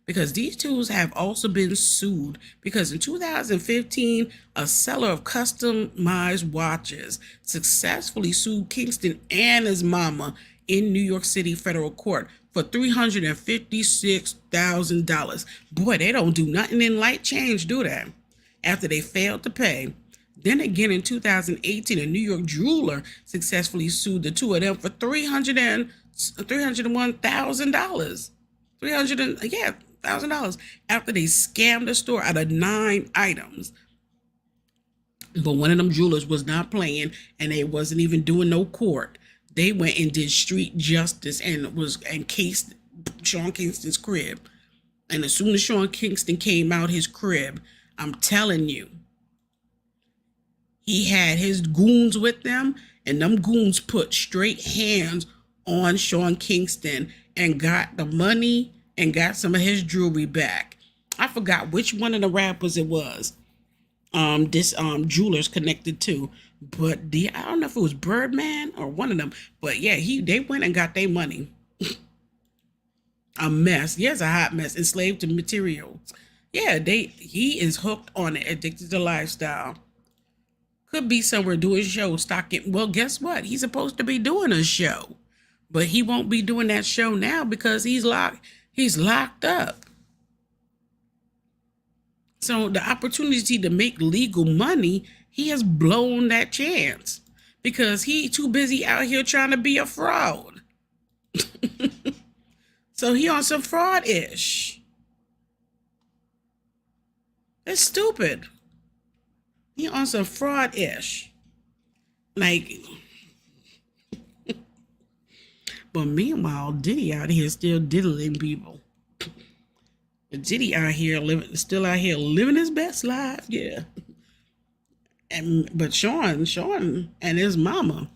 Because these tools have also been sued because in 2015, a seller of customized watches successfully sued Kingston and his mama in New York City federal court for $356,000. Boy, they don't do nothing in light change, do they? After they failed to pay. Then again in 2018, a New York jeweler successfully sued the two of them for $301,000. $1,000 after they scammed the store out of 9 items. But one of them jewelers was not playing, and they wasn't even doing no court. They went and did street justice and cased Sean Kingston's crib. And as soon as Sean Kingston came out his crib, I'm telling you, he had his goons with them, and them goons put straight hands on Sean Kingston and got the money and got some of his jewelry back. I forgot which one of the rappers it was. This jeweler's connected to, but I don't know if it was Birdman or one of them. But yeah, they went and got their money. A mess. Yes, a hot mess. Enslaved to material. Yeah, he is hooked on it, addicted to lifestyle. Could be somewhere doing shows, stocking. Well, guess what? He's supposed to be doing a show, but he won't be doing that show now because he's locked up. So the opportunity to make legal money, he has blown that chance because he's too busy out here trying to be a fraud. So he on some fraud-ish. It's stupid. He on some fraud-ish. Like, but meanwhile, Diddy out here still diddling people. Diddy out here still out here living his best life, yeah. But Sean and his mama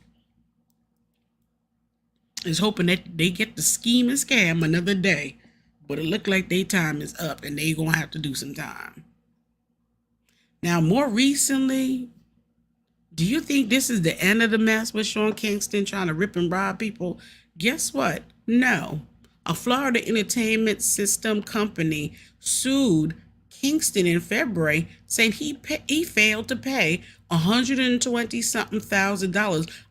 is hoping that they get the scheme and scam another day. But it looked like their time is up and they gonna have to do some time. Now, more recently, do you think this is the end of the mess with Sean Kingston trying to rip and rob people? Guess what? No. A Florida entertainment system company sued Kingston in February, saying he failed to pay $120-something thousand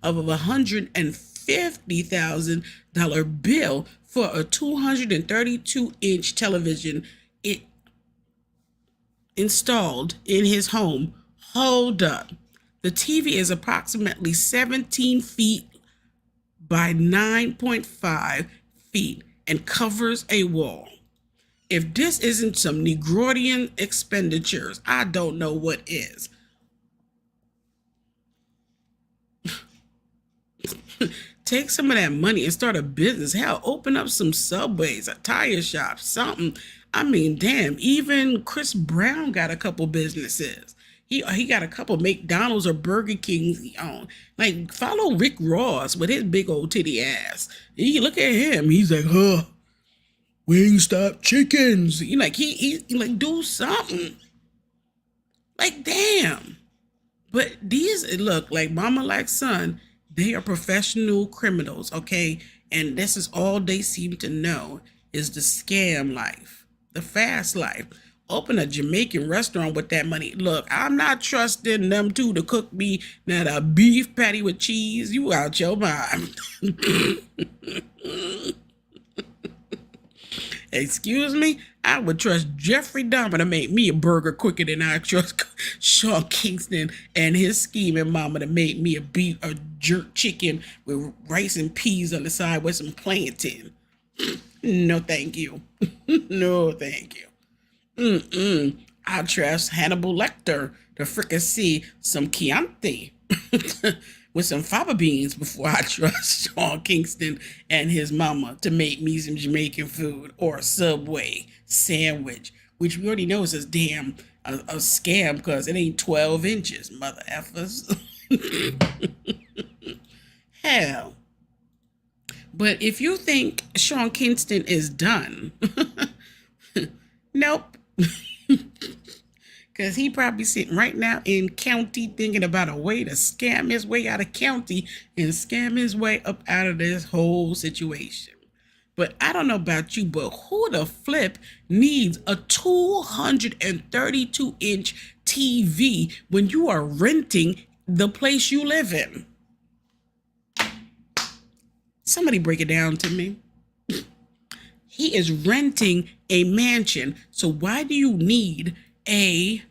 of a $150,000 bill for a 232-inch television installed in his home. Hold up. The TV is approximately 17 feet by 9.5 feet and covers a wall. If this isn't some Negroidian expenditures, I don't know what is. Take some of that money and start a business. Hell, open up some Subways, a tire shop, something. I mean, damn, even Chris Brown got a couple businesses. He got a couple McDonald's or Burger Kings he owned. Like, follow Rick Ross with his big old titty ass. You look at him, he's like, Wingstop chickens. You like he like do something. Like, damn. But these look like mama like son, they are professional criminals, okay? And this is all they seem to know is the scam life, the fast life. Open a Jamaican restaurant with that money. Look, I'm not trusting them two to cook me now a beef patty with cheese. You out your mind. Excuse me? I would trust Jeffrey Dahmer to make me a burger quicker than I trust Sean Kingston and his scheming mama to make me a jerk chicken with rice and peas on the side with some plantain. No, thank you. No, thank you. I trust Hannibal Lecter to fricassee some Chianti with some fava beans before I trust Sean Kingston and his mama to make me some Jamaican food or a Subway sandwich, which we already know is a damn a scam because it ain't 12 inches, mother effers. Hell. But if you think Sean Kingston is done, nope. Because he probably sitting right now in county thinking about a way to scam his way out of county and scam his way up out of this whole situation. But I don't know about you, but who the flip needs a 232-inch TV when you are renting the place you live in? Somebody break it down to me. He is renting a mansion. So why do you need a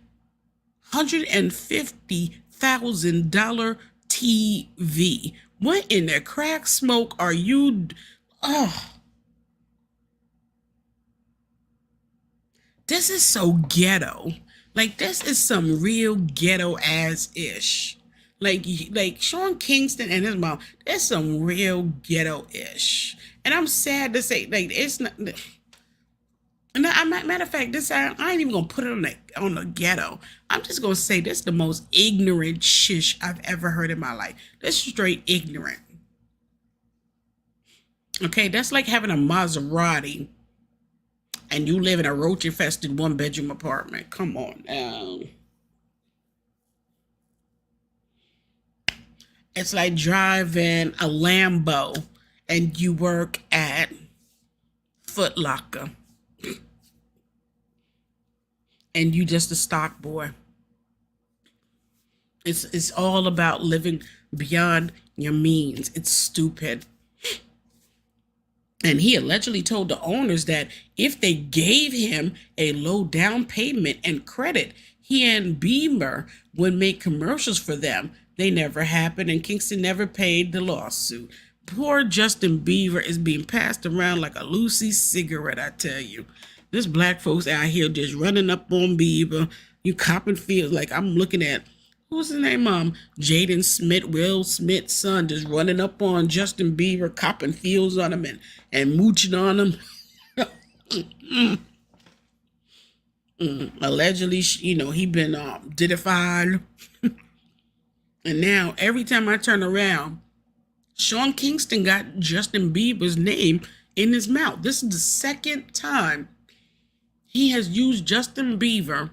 $150,000 TV? What in the crack smoke are you? Oh, this is so ghetto. Like, this is some real ghetto ass ish. Like Sean Kingston and his mom, there's some real ghetto ish. And I'm sad to say, like, it's not. Matter of fact, this I ain't even gonna put it on the ghetto. I'm just gonna say this is the most ignorant shish I've ever heard in my life. This is straight ignorant. Okay, that's like having a Maserati and you live in a roach-infested one-bedroom apartment. Come on now. It's like driving a Lambo and you work at Foot Locker. And you just a stock boy. It's all about living beyond your means. It's stupid. And he allegedly told the owners that if they gave him a low down payment and credit, he and Bieber would make commercials for them. They never happened, and Kingston never paid the lawsuit. Poor Justin Bieber is being passed around like a Lucy cigarette, I tell you. This black folks out here just running up on Bieber. You copping feels like I'm looking at, who's his name? Jaden Smith, Will Smith's son, just running up on Justin Bieber, copping feels on him and mooching on him. Allegedly, he been ditified. And now every time I turn around, Sean Kingston got Justin Bieber's name in his mouth. This is the second time he has used Justin Bieber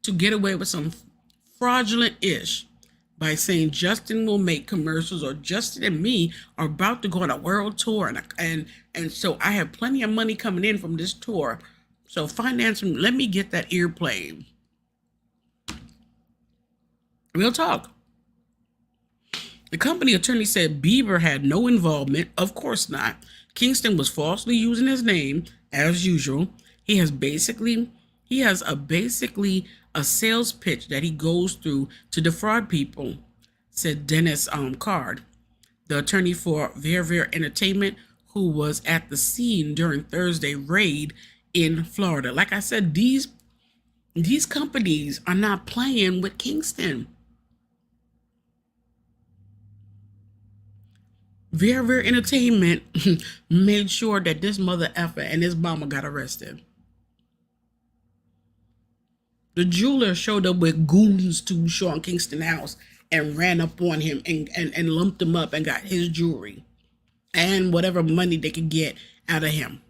to get away with some fraudulent-ish by saying Justin will make commercials, or Justin and me are about to go on a world tour, and so I have plenty of money coming in from this tour. So finance me, let me get that airplane. Real talk. The company attorney said Bieber had no involvement. Of course not. Kingston was falsely using his name as usual. He has basically a sales pitch that he goes through to defraud people, said Dennis Card, the attorney for Ver Entertainment, who was at the scene during Thursday raid in Florida. Like I said, these companies are not playing with Kingston. Ver Entertainment made sure that this mother effer and his mama got arrested. The jeweler showed up with goons to Sean Kingston's house and ran up on him and lumped him up and got his jewelry and whatever money they could get out of him.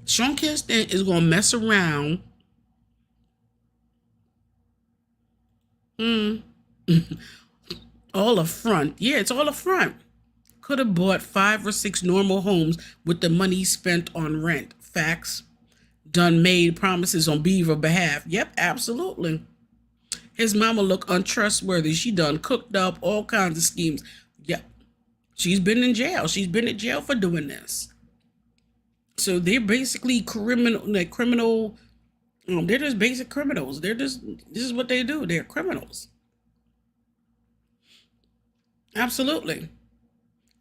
Sean Kingston is going to mess around. All up front. Yeah, it's all up front. Could have bought 5 or 6 normal homes with the money spent on rent. Facts. Done made promises on Bieber's behalf. Yep, absolutely. His mama look untrustworthy. She done cooked up all kinds of schemes. Yep. She's been in jail. She's been in jail for doing this. So they're basically criminal. They're just basic criminals. This is what they do. They're criminals. Absolutely.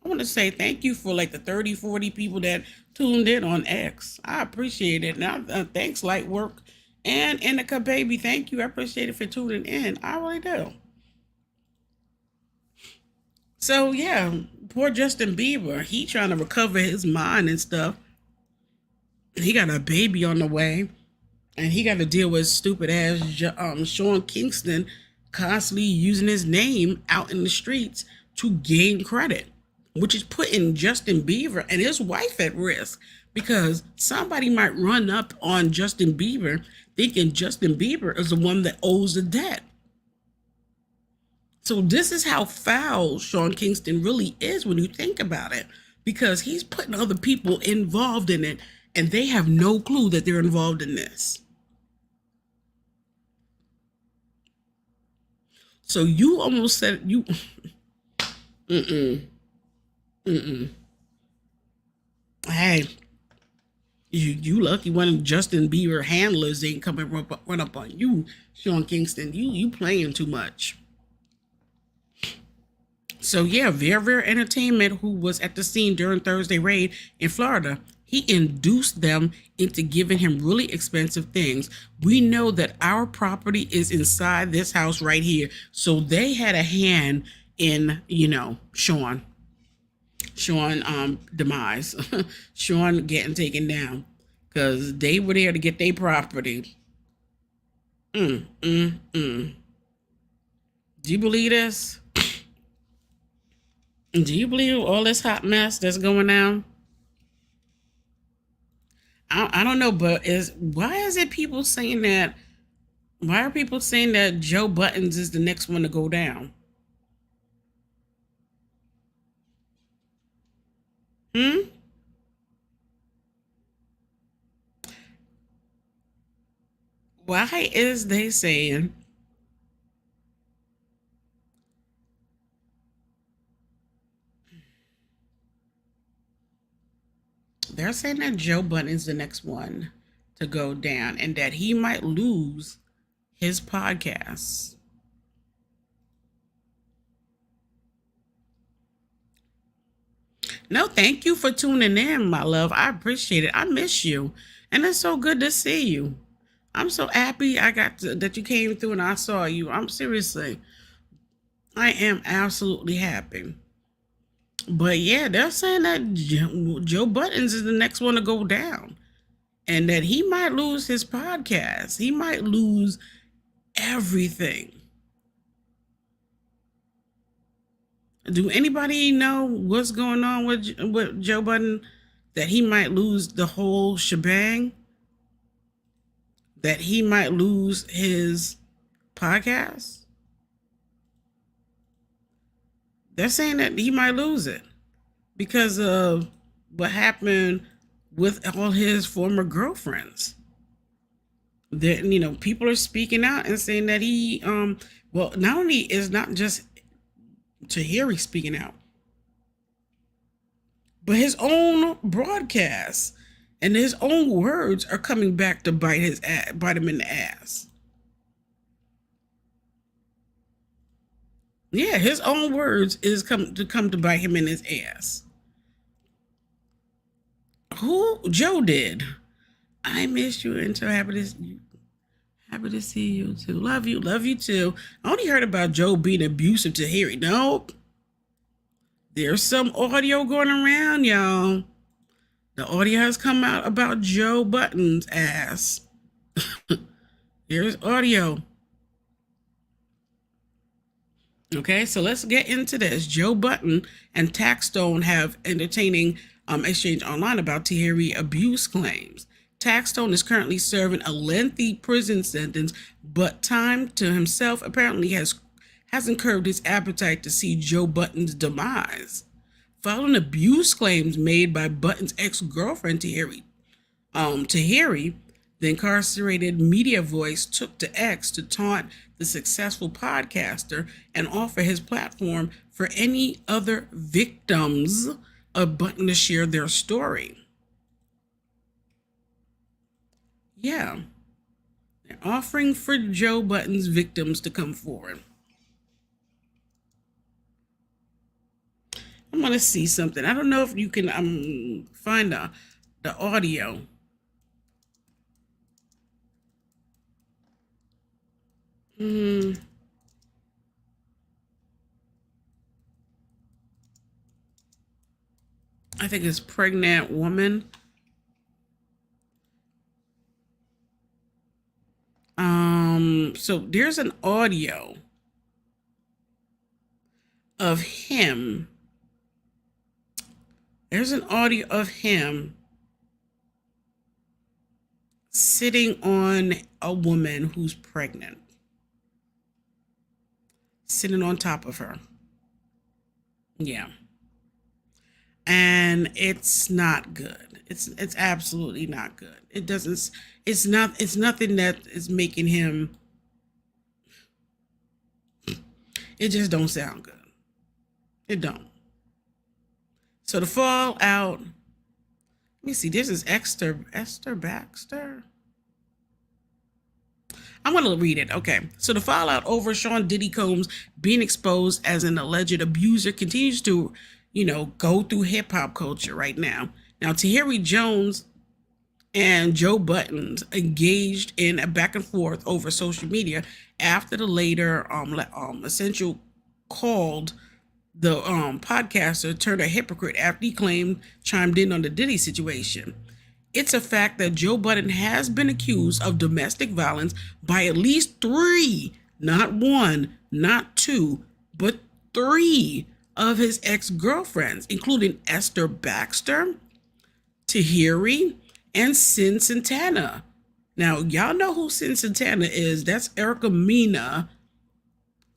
I want to say thank you for like the 30, 40 people that tuned in on X. I appreciate it. Now, thanks, Lightwork. And Inika, baby, thank you. I appreciate it for tuning in. I really do. So, yeah, poor Justin Bieber. He trying to recover his mind and stuff. He got a baby on the way. And he got to deal with stupid ass Sean Kingston constantly using his name out in the streets to gain credit. which is putting Justin Bieber and his wife at risk because somebody might run up on Justin Bieber thinking Justin Bieber is the one that owes the debt. So this is how foul Sean Kingston really is when you think about it, because he's putting other people involved in it and they have no clue that they're involved in this. So you almost said you mm-mm, mm-mm. Hey, you lucky one of Justin Bieber handlers ain't coming run up on you, Sean Kingston. You playing too much. So yeah, Vera Entertainment, who was at the scene during Thursday raid in Florida, he induced them into giving him really expensive things. We know that our property is inside this house right here. So they had a hand in, Sean demise, Sean getting taken down, because they were there to get their property. Do you believe this? Do you believe all this hot mess that's going on? I don't know, but why is it people saying that? Why are people saying that Joe Buttons is the next one to go down? Why is they saying they're saying that Joe Budden is the next one to go down and that he might lose his podcast? No, thank you for tuning in, my love. I appreciate it. I miss you. And it's so good to see you. I'm so happy that you came through and I saw you. I'm seriously, I am absolutely happy. But yeah, they're saying that Joe Buttons is the next one to go down and that he might lose his podcast. He might lose everything. Do anybody know what's going on with Joe Budden? That he might lose the whole shebang? That he might lose his podcast? They're saying that he might lose it because of what happened with all his former girlfriends. That people are speaking out and saying that he well, not only is not just Tahiri speaking out, but his own broadcasts and his own words are coming back to bite him in the ass. Yeah, his own words is come to bite him in his ass. Who? Joe did. I miss you and so happy to see you too. Love you too. I only heard about Joe being abusive to Harry. Nope. There's some audio going around, y'all. The audio has come out about Joe Button's ass. Here's audio. Okay, so let's get into this. Joe Budden and Taxstone have entertaining exchange online about Tahiri abuse claims. Taxstone is currently serving a lengthy prison sentence, but time to himself apparently hasn't curbed his appetite to see Joe Budden's demise. Following abuse claims made by Budden's ex-girlfriend Tahiri, the incarcerated media voice took to X to taunt the successful podcaster and offer his platform for any other victims of Budden to share their story. Yeah, they're offering for Joe Budden's victims to come forward. I want to see something. I don't know if you can find the audio. I think it's pregnant woman. So there's an audio of him There's an audio of him sitting on a woman who's pregnant, sitting on top of her. Yeah. And it's not good. It's absolutely not good. It doesn't it's nothing that is making him, it just don't sound good. It don't. So the fallout, let me see, this is Esther Baxter. I'm going to read it. Okay. So the fallout over Sean Diddy Combs being exposed as an alleged abuser continues to, go through hip hop culture right now. Now, Tahiri Jones and Joe Budden engaged in a back and forth over social media after the later essential called the podcaster turned a hypocrite after he chimed in on the Diddy situation. It's a fact that Joe Budden has been accused of domestic violence by at least 3, not 1, not 2, but 3 of his ex-girlfriends, including Esther Baxter, Tahiri, and Sin Santana. Now, y'all know who Sin Santana is. That's Erica Mena,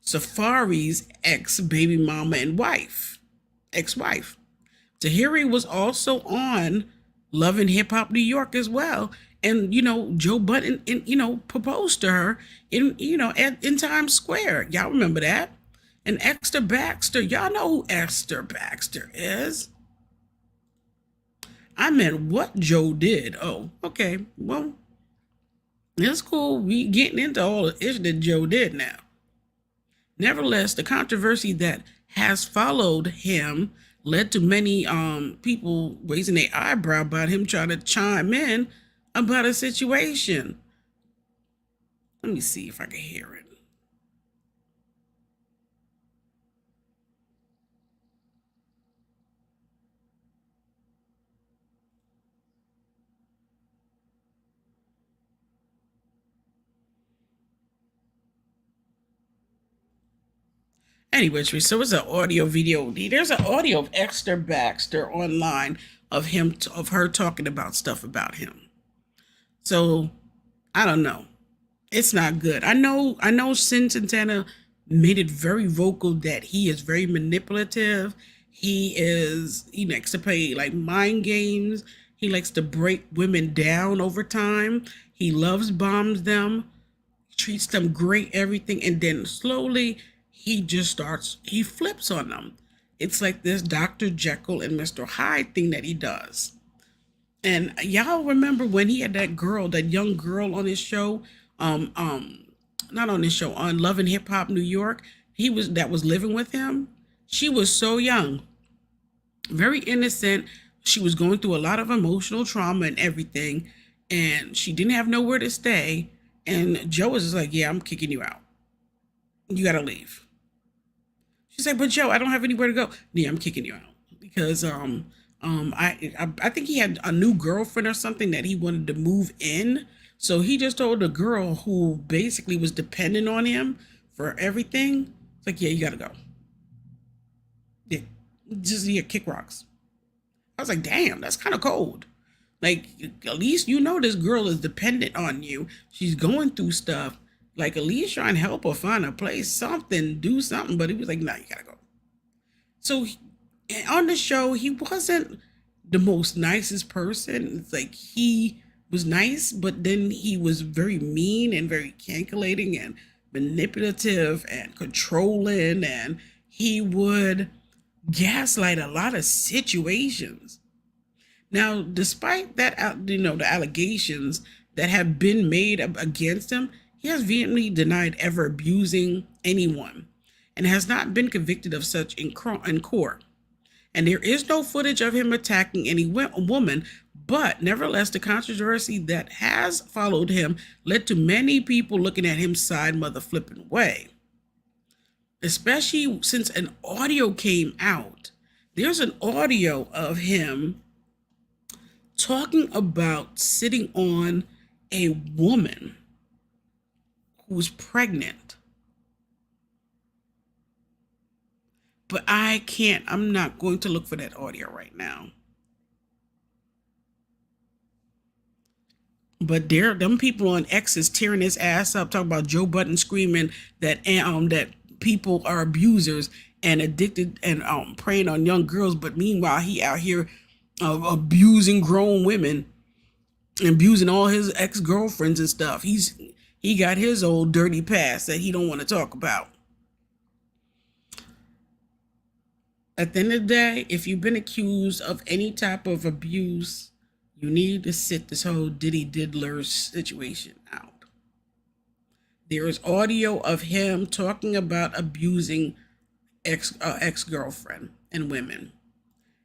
Safari's ex-baby mama and ex-wife. Tahiri was also on Love and Hip Hop New York as well. And, Joe Budden, proposed to her in Times Square. Y'all remember that? And Esther Baxter, y'all know who Esther Baxter is. I meant what Joe did. Oh, okay. Well, it's cool. We getting into all the issues that Joe did now. Nevertheless, the controversy that has followed him led to many people raising their eyebrow about him trying to chime in about a situation. Let me see if I can hear it. Anyway, so it's an audio video. There's an audio of Esther Baxter online of her talking about stuff about him. So I don't know. It's not good. I know Sin Santana made it very vocal that he is very manipulative. He likes to play like mind games. He likes to break women down over time. He bombs them, treats them great, everything, and then slowly he flips on them. It's like this Dr. Jekyll and Mr. Hyde thing that he does. And y'all remember when he had that young girl on his show, not on his show, on Love and Hip Hop New York, that was living with him. She was so young, very innocent. She was going through a lot of emotional trauma and everything, and she didn't have nowhere to stay. And Joe was just like, yeah, I'm kicking you out. You got to leave. She's like, but Joe, I don't have anywhere to go. Yeah, I'm kicking you out because I think he had a new girlfriend or something that he wanted to move in. So he just told the girl who basically was dependent on him for everything, it's like, yeah, you gotta go. Yeah, kick rocks. I was like, damn, that's kind of cold. Like, at least this girl is dependent on you. She's going through stuff. Like, at least try and help her find a place, something, do something. But he was like, nah, you gotta go. So on the show, he wasn't the most nicest person. It's like he was nice, but then he was very mean and very calculating and manipulative and controlling. And he would gaslight a lot of situations. Now, despite that, the allegations that have been made against him, he has vehemently denied ever abusing anyone and has not been convicted of such in court. And there is no footage of him attacking any woman, but nevertheless, the controversy that has followed him led to many people looking at him side mother flipping way. Especially since an audio came out. There's an audio of him talking about sitting on a woman who's pregnant. But I'm not going to look for that audio right now. But there, them people on X is tearing his ass up, talking about Joe Budden screaming that people are abusers and addicted and preying on young girls. But meanwhile, he out here abusing grown women, abusing all his ex girlfriends and stuff. He got his old dirty past that he don't want to talk about. At the end of the day, if you've been accused of any type of abuse, you need to sit this whole Diddy Diddler situation out. There is audio of him talking about abusing ex girlfriend and women.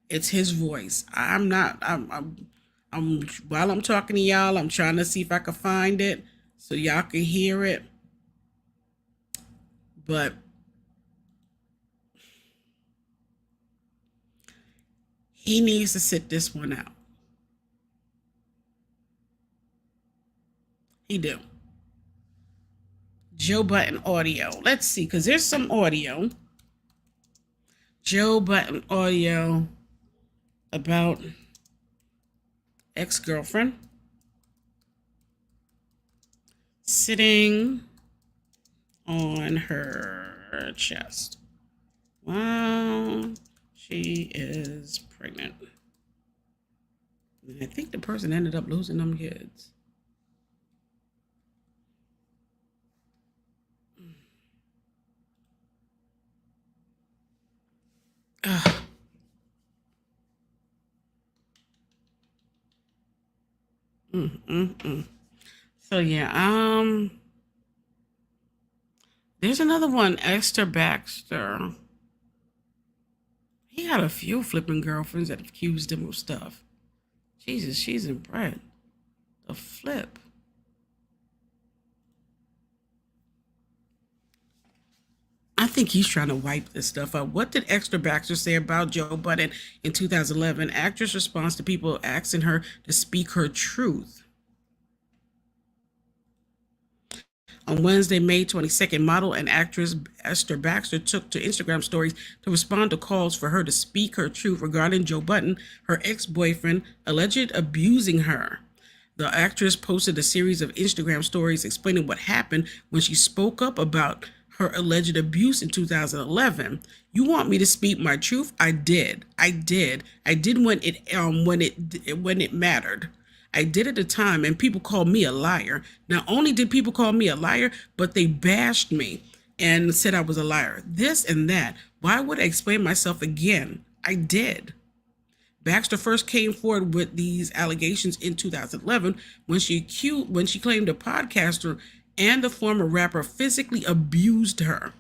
It's his voice. I'm not. I'm. While I'm talking to y'all, I'm trying to see if I can find it so y'all can hear it. But he needs to sit this one out. He do. Joe Budden audio. Let's see, because there's some audio. Joe Budden audio about ex-girlfriend sitting on her chest while she is pregnant. And I think the person ended up losing them kids. So yeah, there's another one, Esther Baxter. He had a few flipping girlfriends that accused him of stuff. Jesus, she's inbred. The flip. I think he's trying to wipe this stuff up. What did Esther Baxter say about Joe Budden in 2011? Actress responds to people asking her to speak her truth. On Wednesday, May 22nd, model and actress Esther Baxter took to Instagram stories to respond to calls for her to speak her truth regarding Joe Budden, her ex-boyfriend, alleged abusing her. The actress posted a series of Instagram stories explaining what happened when she spoke up about her alleged abuse in 2011. You want me to speak my truth? I did when it mattered. I did at the time, and people called me a liar. Not only did people call me a liar, but they bashed me and said I was a liar. This and that. Why would I explain myself again? I did. Baxter first came forward with these allegations in 2011 when she claimed a podcaster and the former rapper physically abused her.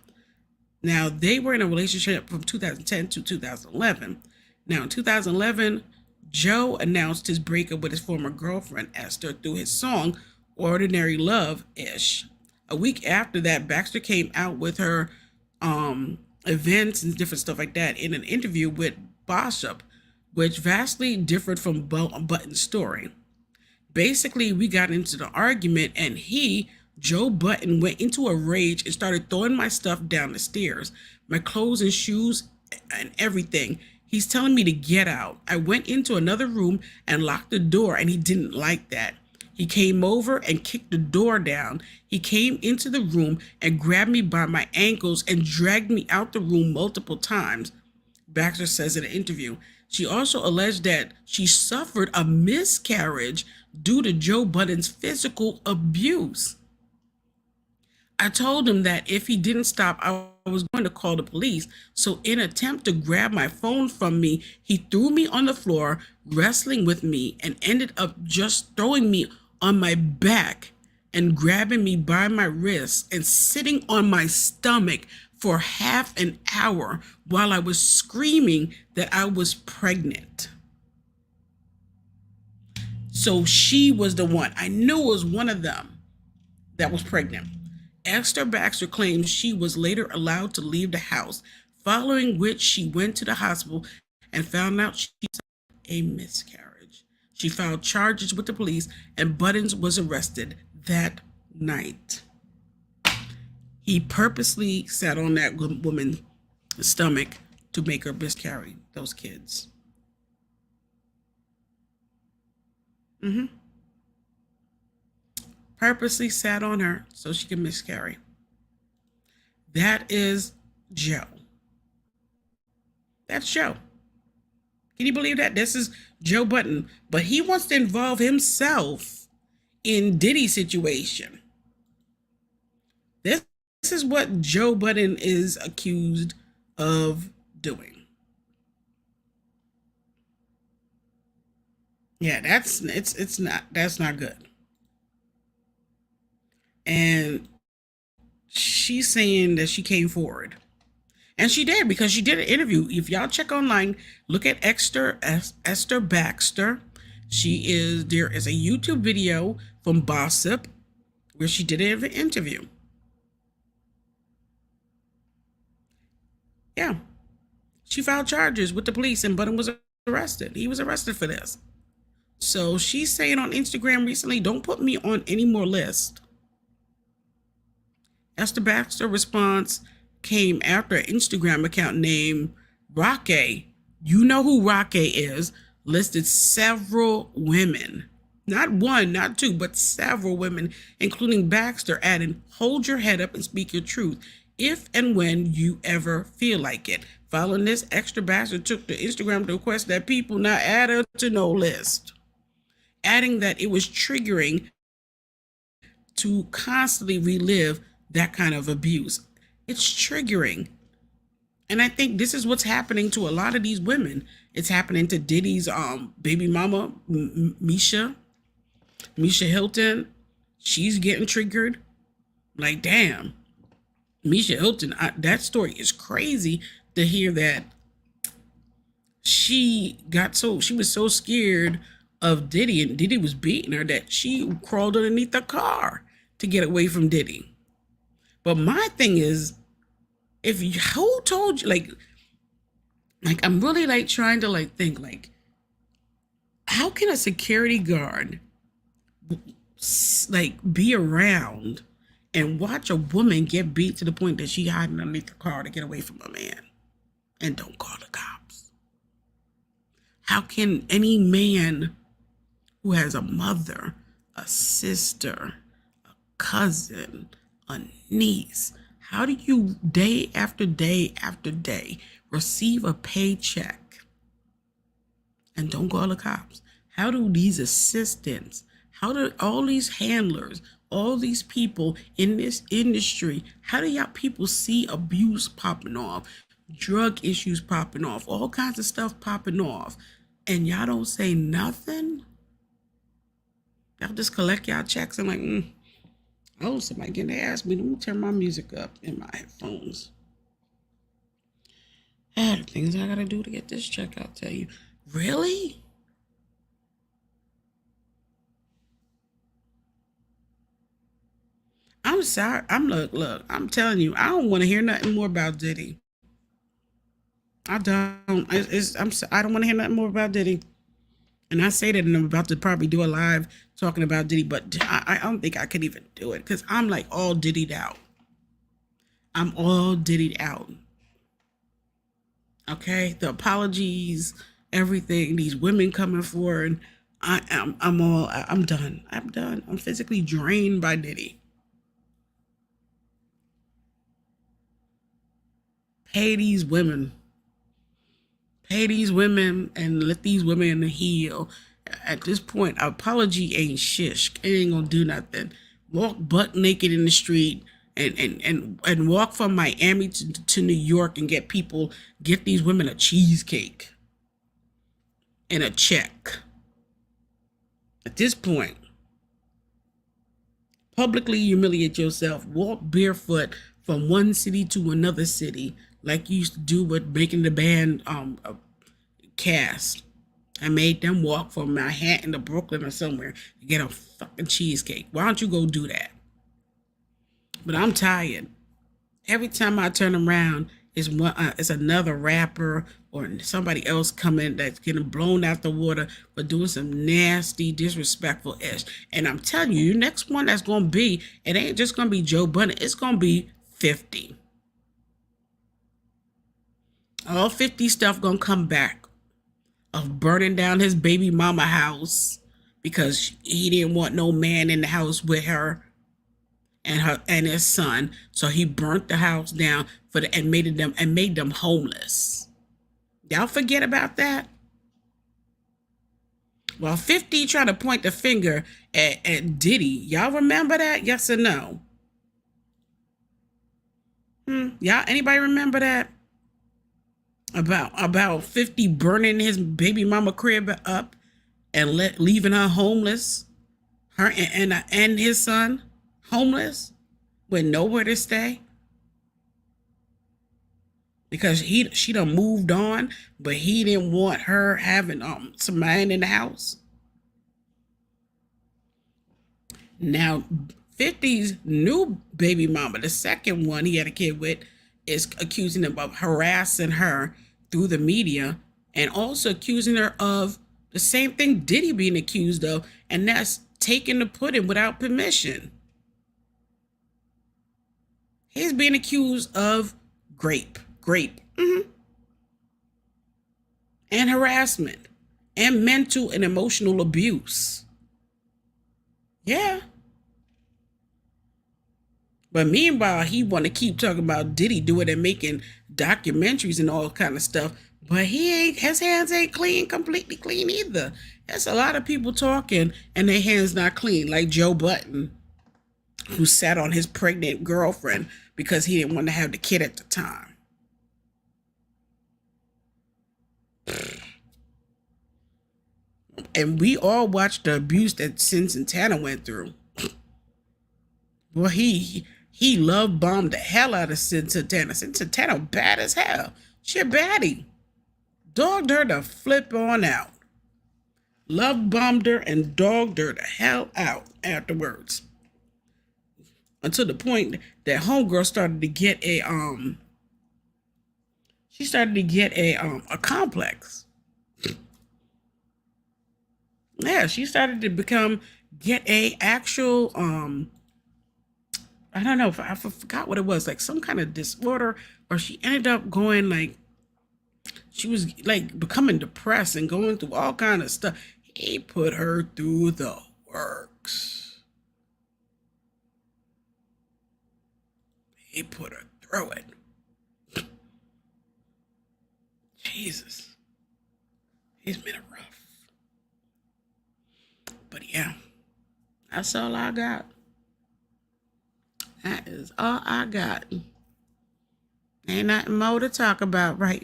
Now, they were in a relationship from 2010 to 2011. Now, in 2011, Joe announced his breakup with his former girlfriend, Esther, through his song, Ordinary Love-ish. A week after that, Baxter came out with her events and different stuff like that in an interview with Bossip, which vastly differed from Budden's story. Basically, we got into the argument and Joe Budden, went into a rage and started throwing my stuff down the stairs, my clothes and shoes and everything. He's telling me to get out. I went into another room and locked the door, and he didn't like that. He came over and kicked the door down. He came into the room and grabbed me by my ankles and dragged me out the room multiple times, Baxter says in an interview. She also alleged that she suffered a miscarriage due to Joe Budden's physical abuse. I told him that if he didn't stop, I was going to call the police. So in an attempt to grab my phone from me, he threw me on the floor, wrestling with me, and ended up just throwing me on my back and grabbing me by my wrists and sitting on my stomach for half an hour while I was screaming that I was pregnant. So she was the one. I knew it was one of them that was pregnant. Esther Baxter claims she was later allowed to leave the house, following which she went to the hospital and found out she suffered a miscarriage. She filed charges with the police, and Buddens was arrested that night. He purposely sat on that woman's stomach to make her miscarry those kids. purposely sat on her so she could miscarry. That is Joe. That's Joe. Can you believe that? This is Joe Budden, but he wants to involve himself in Diddy's situation. This is what Joe Budden is accused of doing. Yeah, that's not good. And she's saying that she came forward. And she did, because she did an interview. If y'all check online, look at Esther Baxter. There is a YouTube video from Gossip where she did an interview. Yeah. She filed charges with the police and Budden was arrested. He was arrested for this. So she's saying on Instagram recently, don't put me on any more list. Esther Baxter's response came after an Instagram account named Roque. You know who Roque is, listed several women. Not one, not two, but several women, including Baxter, adding, hold your head up and speak your truth if and when you ever feel like it. Following this, Esther Baxter took to Instagram to request that people not add her to no list, adding that it was triggering to constantly relive that kind of abuse. It's triggering. And I think this is what's happening to a lot of these women. It's happening to Diddy's baby mama, Misha Hilton. She's getting triggered. Like, damn. Misha Hilton, that story is crazy to hear that she was so scared of Diddy, and Diddy was beating her, that she crawled underneath the car to get away from Diddy. But my thing is, who told you, like I'm really like trying to like think, like, how can a security guard like be around and watch a woman get beat to the point that she hiding underneath the car to get away from a man and don't call the cops? How can any man who has a mother, a sister, a cousin, a niece, how do you day after day after day receive a paycheck and don't call the cops? How do these assistants, how do all these handlers, all these people in this industry, how do y'all people see abuse popping off, drug issues popping off, all kinds of stuff popping off, and y'all don't say nothing? Y'all just collect y'all checks and like, oh, somebody getting to ask me, let me turn my music up in my headphones. The things I gotta do to get this check, I'll tell you. Really? I'm sorry. Look, I'm telling you, I don't want to hear nothing more about Diddy. I don't. I don't want to hear nothing more about Diddy. And I say that, and I'm about to probably do a live talking about Diddy, but I don't think I could even do it because I'm like all Diddy'd out. I'm all Diddy'd out. Okay, the apologies, everything. These women coming forward. I'm done. I'm done. I'm physically drained by Diddy. Pay these women. Pay these women and let these women heal. At this point, apology ain't shish. It ain't gonna do nothing. Walk butt naked in the street and walk from Miami to New York and get these women a cheesecake and a check. At this point, publicly humiliate yourself. Walk barefoot from one city to another city, like you used to do with making the band cast. I made them walk from Manhattan to Brooklyn or somewhere to get a fucking cheesecake. Why don't you go do that? But I'm tired. Every time I turn around, it's another rapper or somebody else coming that's getting blown out the water for doing some nasty, disrespectful ish. And I'm telling you, your next one that's going to be, it ain't just going to be Joe Budden. It's going to be 50. All 50 stuff going to come back of burning down his baby mama house, because he didn't want no man in the house with her and his son. So he burnt the house down and made them homeless. Y'all forget about that? Well, 50 trying to point the finger at Diddy. Y'all remember that? Yes or no? Y'all, anybody remember that? About 50 burning his baby mama crib up and leaving her homeless, her and his son homeless with nowhere to stay because she done moved on, but he didn't want her having some man in the house. Now 50's new baby mama, the second one he had a kid with, is accusing him of harassing her through the media and also accusing her of the same thing Diddy being accused of, and that's taking the pudding without permission. He's being accused of rape, and harassment, and mental and emotional abuse. Yeah. But meanwhile, he want to keep talking about Diddy doing and making documentaries and all kind of stuff. But his hands ain't completely clean either. There's a lot of people talking and their hands not clean, like Joe Budden, who sat on his pregnant girlfriend because he didn't want to have the kid at the time. And we all watched the abuse that Santana went through. Well, he love bombed the hell out of Santana. Santana bad as hell. She a baddie. Dogged her to flip on out. Love bombed her and dogged her the hell out afterwards. Until the point that homegirl started to get a complex. Yeah, she started to get a actual I don't know, I forgot what it was, like some kind of disorder, or she ended up going like, she was like becoming depressed and going through all kind of stuff. He put her through the works. He put her through it. Jesus. He's been rough. But yeah, that's all I got. That is all I got. Ain't nothing more to talk about right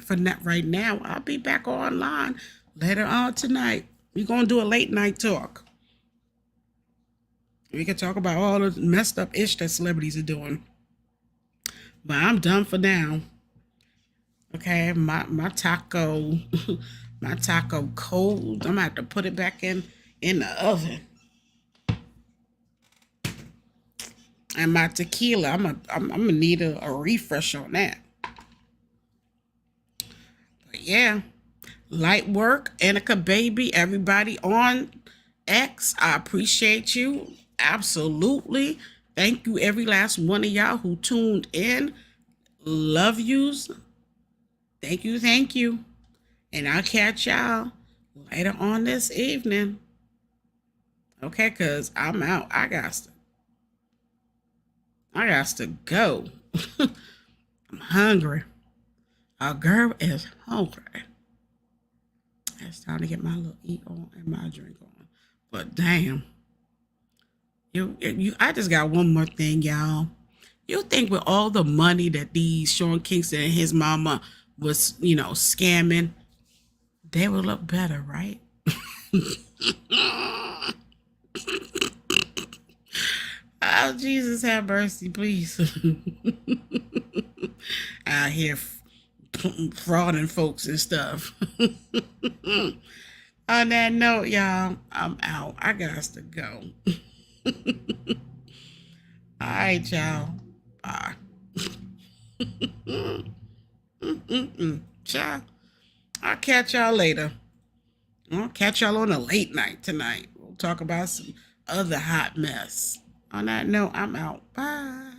now. I'll be back online later on tonight. We're going to do a late night talk. We can talk about all the messed up ish that celebrities are doing. But I'm done for now. Okay, my taco, my taco cold. I'm going to have to put it back in the oven. And my tequila, I'm gonna need a refresh on that. But yeah, light work, Annika baby, everybody on X, I appreciate you. Absolutely. Thank you, every last one of y'all who tuned in. Love yous. Thank you. And I'll catch y'all later on this evening. Okay, because I'm out. I got to go. I'm hungry. Our girl is hungry. It's time to get my little eat on and my drink on. But damn. I just got one more thing, y'all. You think with all the money that these Sean Kingston and his mama was, scamming, they would look better, right? Oh, Jesus, have mercy, please. Out here frauding folks and stuff. On that note, y'all, I'm out. I got to go. All right, y'all. Bye. Ciao. I'll catch y'all later. I'll catch y'all on a late night tonight. We'll talk about some other hot mess. On that note, I'm out. Bye.